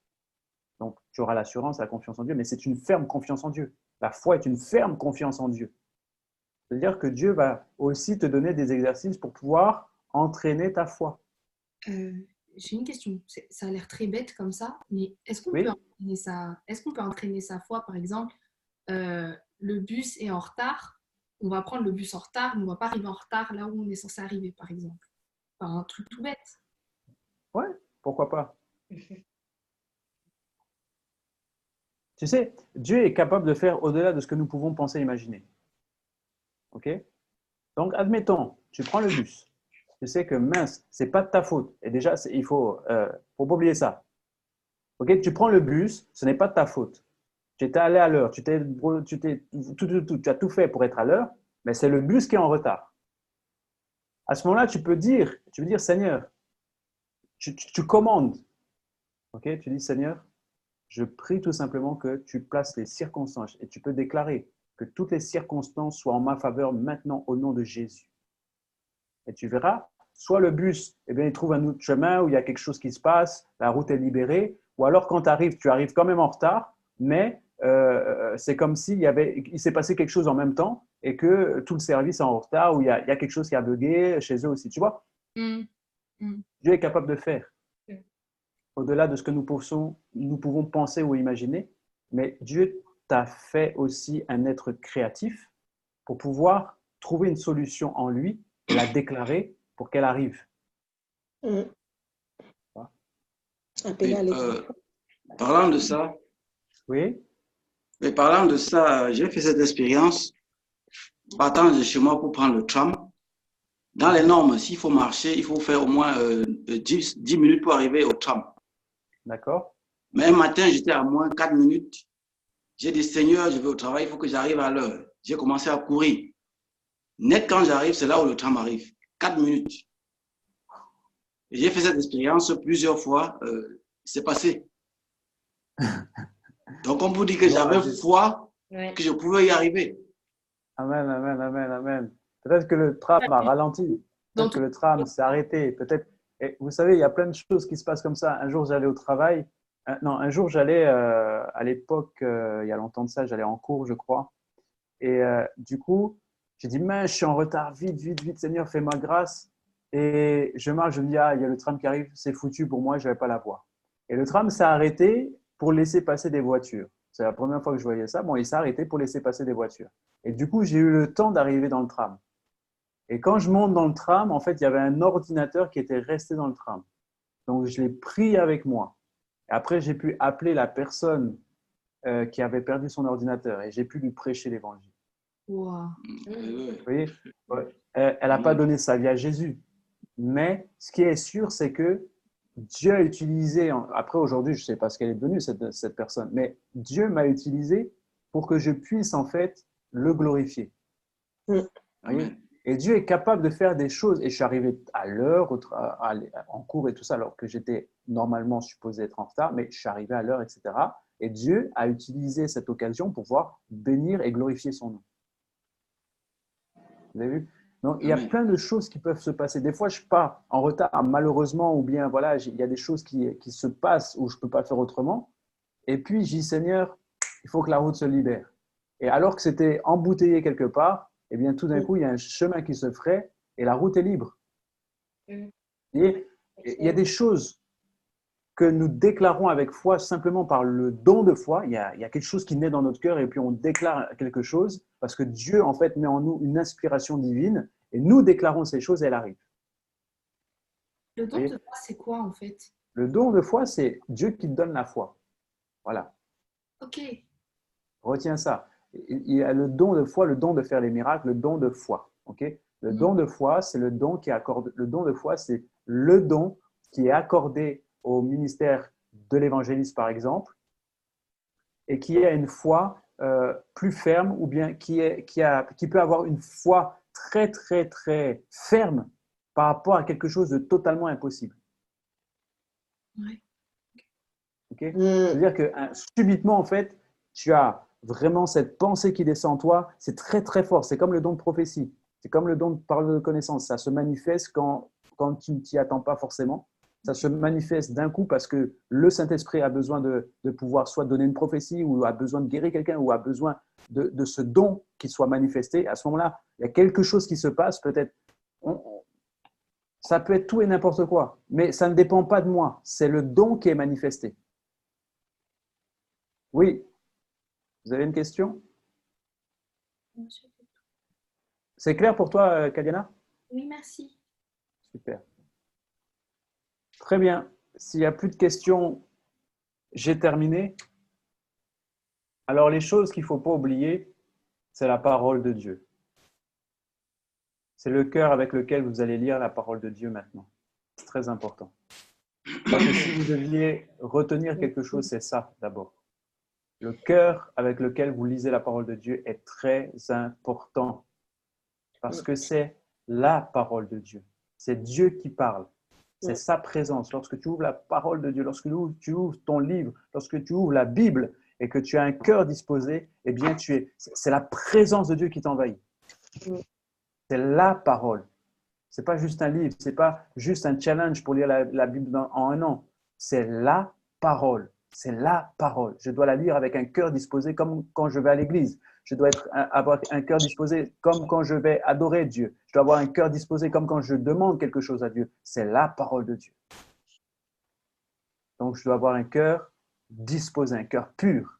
Donc, tu auras l'assurance, la confiance en Dieu, mais c'est une ferme confiance en Dieu. La foi est une ferme confiance en Dieu. C'est-à-dire que Dieu va aussi te donner des exercices pour pouvoir entraîner ta foi. J'ai une question. Ça a l'air très bête comme ça, mais est-ce qu'on Oui. peut entraîner est-ce qu'on peut entraîner sa foi, par exemple, le bus est en retard, on va prendre le bus en retard, mais on ne va pas arriver en retard là où on est censé arriver, par exemple. Enfin, un truc tout bête. Ouais, pourquoi pas? Tu sais, Dieu est capable de faire au-delà de ce que nous pouvons penser et imaginer. OK? Donc, admettons, tu prends le bus. Tu sais que mince, c'est pas de ta faute. Et déjà, il faut pas oublier ça. OK? Tu prends le bus, ce n'est pas de ta faute. Tu étais allé à l'heure, tu as tout fait pour être à l'heure, mais c'est le bus qui est en retard. À ce moment-là, tu veux dire, Seigneur, tu commandes. OK? Tu dis, Seigneur, je prie tout simplement que tu places les circonstances et tu peux déclarer que toutes les circonstances soient en ma faveur maintenant au nom de Jésus. Et tu verras, soit le bus, eh bien, il trouve un autre chemin où il y a quelque chose qui se passe, la route est libérée, ou alors quand tu arrives quand même en retard, mais c'est comme il s'est passé quelque chose en même temps et que tout le service est en retard, ou il y a quelque chose qui a bugué chez eux aussi. Tu vois, Dieu est capable de faire au-delà de ce que nous pouvons penser ou imaginer, mais Dieu t'a fait aussi un être créatif pour pouvoir trouver une solution en lui et la déclarer pour qu'elle arrive. Mm. Appeler à l'église. Parlant de ça, Oui, mais parlant de ça, j'ai fait cette expérience partant de chez moi pour prendre le tram. Dans les normes, s'il faut marcher, il faut faire au moins 10 minutes pour arriver au tram. D'accord? Mais un matin, j'étais à moins 4 minutes. J'ai dit, Seigneur, je vais au travail, il faut que j'arrive à l'heure. J'ai commencé à courir. Net quand j'arrive, c'est là où le tram arrive. 4 minutes. Et j'ai fait cette expérience plusieurs fois. C'est passé. Donc, on peut dire que Gloire à j'avais Dieu. foi Ouais. que je pouvais y arriver. Amen, amen, amen, amen. Peut-être que le tram a ralenti. Dans Peut-être que tout- le tram s'est arrêté. Peut-être. Et vous savez, il y a plein de choses qui se passent comme ça. Un jour, j'allais au travail. Non, un jour, j'allais, à l'époque, il y a longtemps de ça, j'allais en cours, je crois. Et du coup, j'ai dit, mince, je suis en retard, vite, vite, vite, Seigneur, fais-moi grâce. Et je marche, je me dis, ah, il y a le tram qui arrive, c'est foutu pour moi, je ne vais pas la voir. Et le tram s'est arrêté pour laisser passer des voitures. C'est la première fois que je voyais ça. Bon, il s'est arrêté pour laisser passer des voitures. Et du coup, j'ai eu le temps d'arriver dans le tram. Et quand je monte dans le tram, en fait, il y avait un ordinateur qui était resté dans le tram. Donc, je l'ai pris avec moi. Et après, j'ai pu appeler la personne qui avait perdu son ordinateur et j'ai pu lui prêcher l'évangile. Wow. Vous voyez, elle n'a pas donné sa vie à Jésus. Mais ce qui est sûr, c'est que Dieu a utilisé, après aujourd'hui, je ne sais pas ce qu'elle est devenue, cette personne, mais Dieu m'a utilisé pour que je puisse en fait le glorifier. Vous voyez? Et Dieu est capable de faire des choses. Et je suis arrivé à l'heure, en cours et tout ça, alors que j'étais normalement supposé être en retard, mais je suis arrivé à l'heure, etc. Et Dieu a utilisé cette occasion pour pouvoir bénir et glorifier son nom. Vous avez vu? Donc, il y a Amen. plein de choses qui peuvent se passer. Des fois, je pars en retard, malheureusement, ou bien voilà, il y a des choses qui se passent où je ne peux pas faire autrement. Et puis, je dis, Seigneur, il faut que la route se libère. Et alors que c'était embouteillé quelque part, eh bien, tout d'un coup, il y a un chemin qui se ferait et la route est libre. Et il y a des choses que nous déclarons avec foi simplement par le don de foi. Il y a quelque chose qui naît dans notre cœur et puis on déclare quelque chose parce que Dieu, en fait, met en nous une inspiration divine et nous déclarons ces choses et elles arrivent. Le don de foi, c'est quoi en fait? Le don de foi, c'est Dieu qui te donne la foi. Voilà. Ok. Retiens ça. Il y a le don de foi, le don de faire les miracles, le don de foi. Okay? Le don de foi, c'est le don qui accorde. Le don de foi, c'est le don qui est accordé au ministère de l'évangéliste, par exemple, et qui a une foi plus ferme, ou bien qui peut avoir une foi très, très, très ferme par rapport à quelque chose de totalement impossible. Ouais. Okay? C'est-à-dire que subitement, en fait, tu as vraiment cette pensée qui descend en toi, c'est très, très fort. C'est comme le don de prophétie. C'est comme le don de parole de connaissance. Ça se manifeste quand tu ne t'y attends pas forcément. Ça se manifeste d'un coup parce que le Saint-Esprit a besoin de pouvoir soit donner une prophétie ou a besoin de guérir quelqu'un ou a besoin de ce don qui soit manifesté. À ce moment-là, il y a quelque chose qui se passe. Peut-être, ça peut être tout et n'importe quoi, mais ça ne dépend pas de moi. C'est le don qui est manifesté. Oui. Vous avez une question? C'est clair pour toi, Kadiana? Oui, merci. Super. Très bien. S'il n'y a plus de questions, j'ai terminé. Alors, les choses qu'il ne faut pas oublier, c'est la parole de Dieu. C'est le cœur avec lequel vous allez lire la parole de Dieu maintenant. C'est très important. Parce que si vous deviez retenir quelque chose, c'est ça d'abord. Le cœur avec lequel vous lisez la parole de Dieu est très important. Parce que c'est la parole de Dieu. C'est Dieu qui parle. C'est sa présence. Lorsque tu ouvres la parole de Dieu, lorsque tu ouvres ton livre, lorsque tu ouvres la Bible et que tu as un cœur disposé, eh bien, c'est la présence de Dieu qui t'envahit. C'est la parole. Ce n'est pas juste un livre, ce n'est pas juste un challenge pour lire la Bible en un an. C'est la parole. C'est la parole. Je dois la lire avec un cœur disposé comme quand je vais à l'église. Je dois avoir un cœur disposé comme quand je vais adorer Dieu. Je dois avoir un cœur disposé comme quand je demande quelque chose à Dieu. C'est la parole de Dieu. Donc, je dois avoir un cœur disposé, un cœur pur,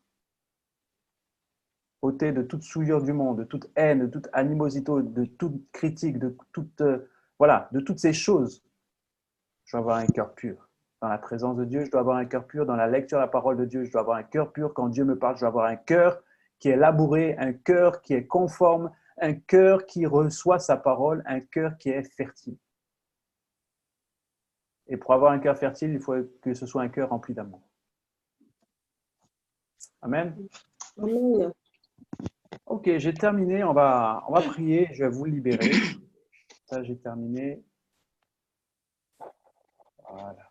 ôté de toute souillure du monde, de toute haine, de toute animosité, de toute critique, de toutes ces choses. Je dois avoir un cœur pur. Dans la présence de Dieu, je dois avoir un cœur pur. Dans la lecture de la parole de Dieu, je dois avoir un cœur pur. Quand Dieu me parle, je dois avoir un cœur qui est labouré, un cœur qui est conforme, un cœur qui reçoit sa parole, un cœur qui est fertile. Et pour avoir un cœur fertile, il faut que ce soit un cœur rempli d'amour. Amen. Amen. Ok, j'ai terminé. On va prier. Je vais vous libérer. Ça, j'ai terminé. Voilà.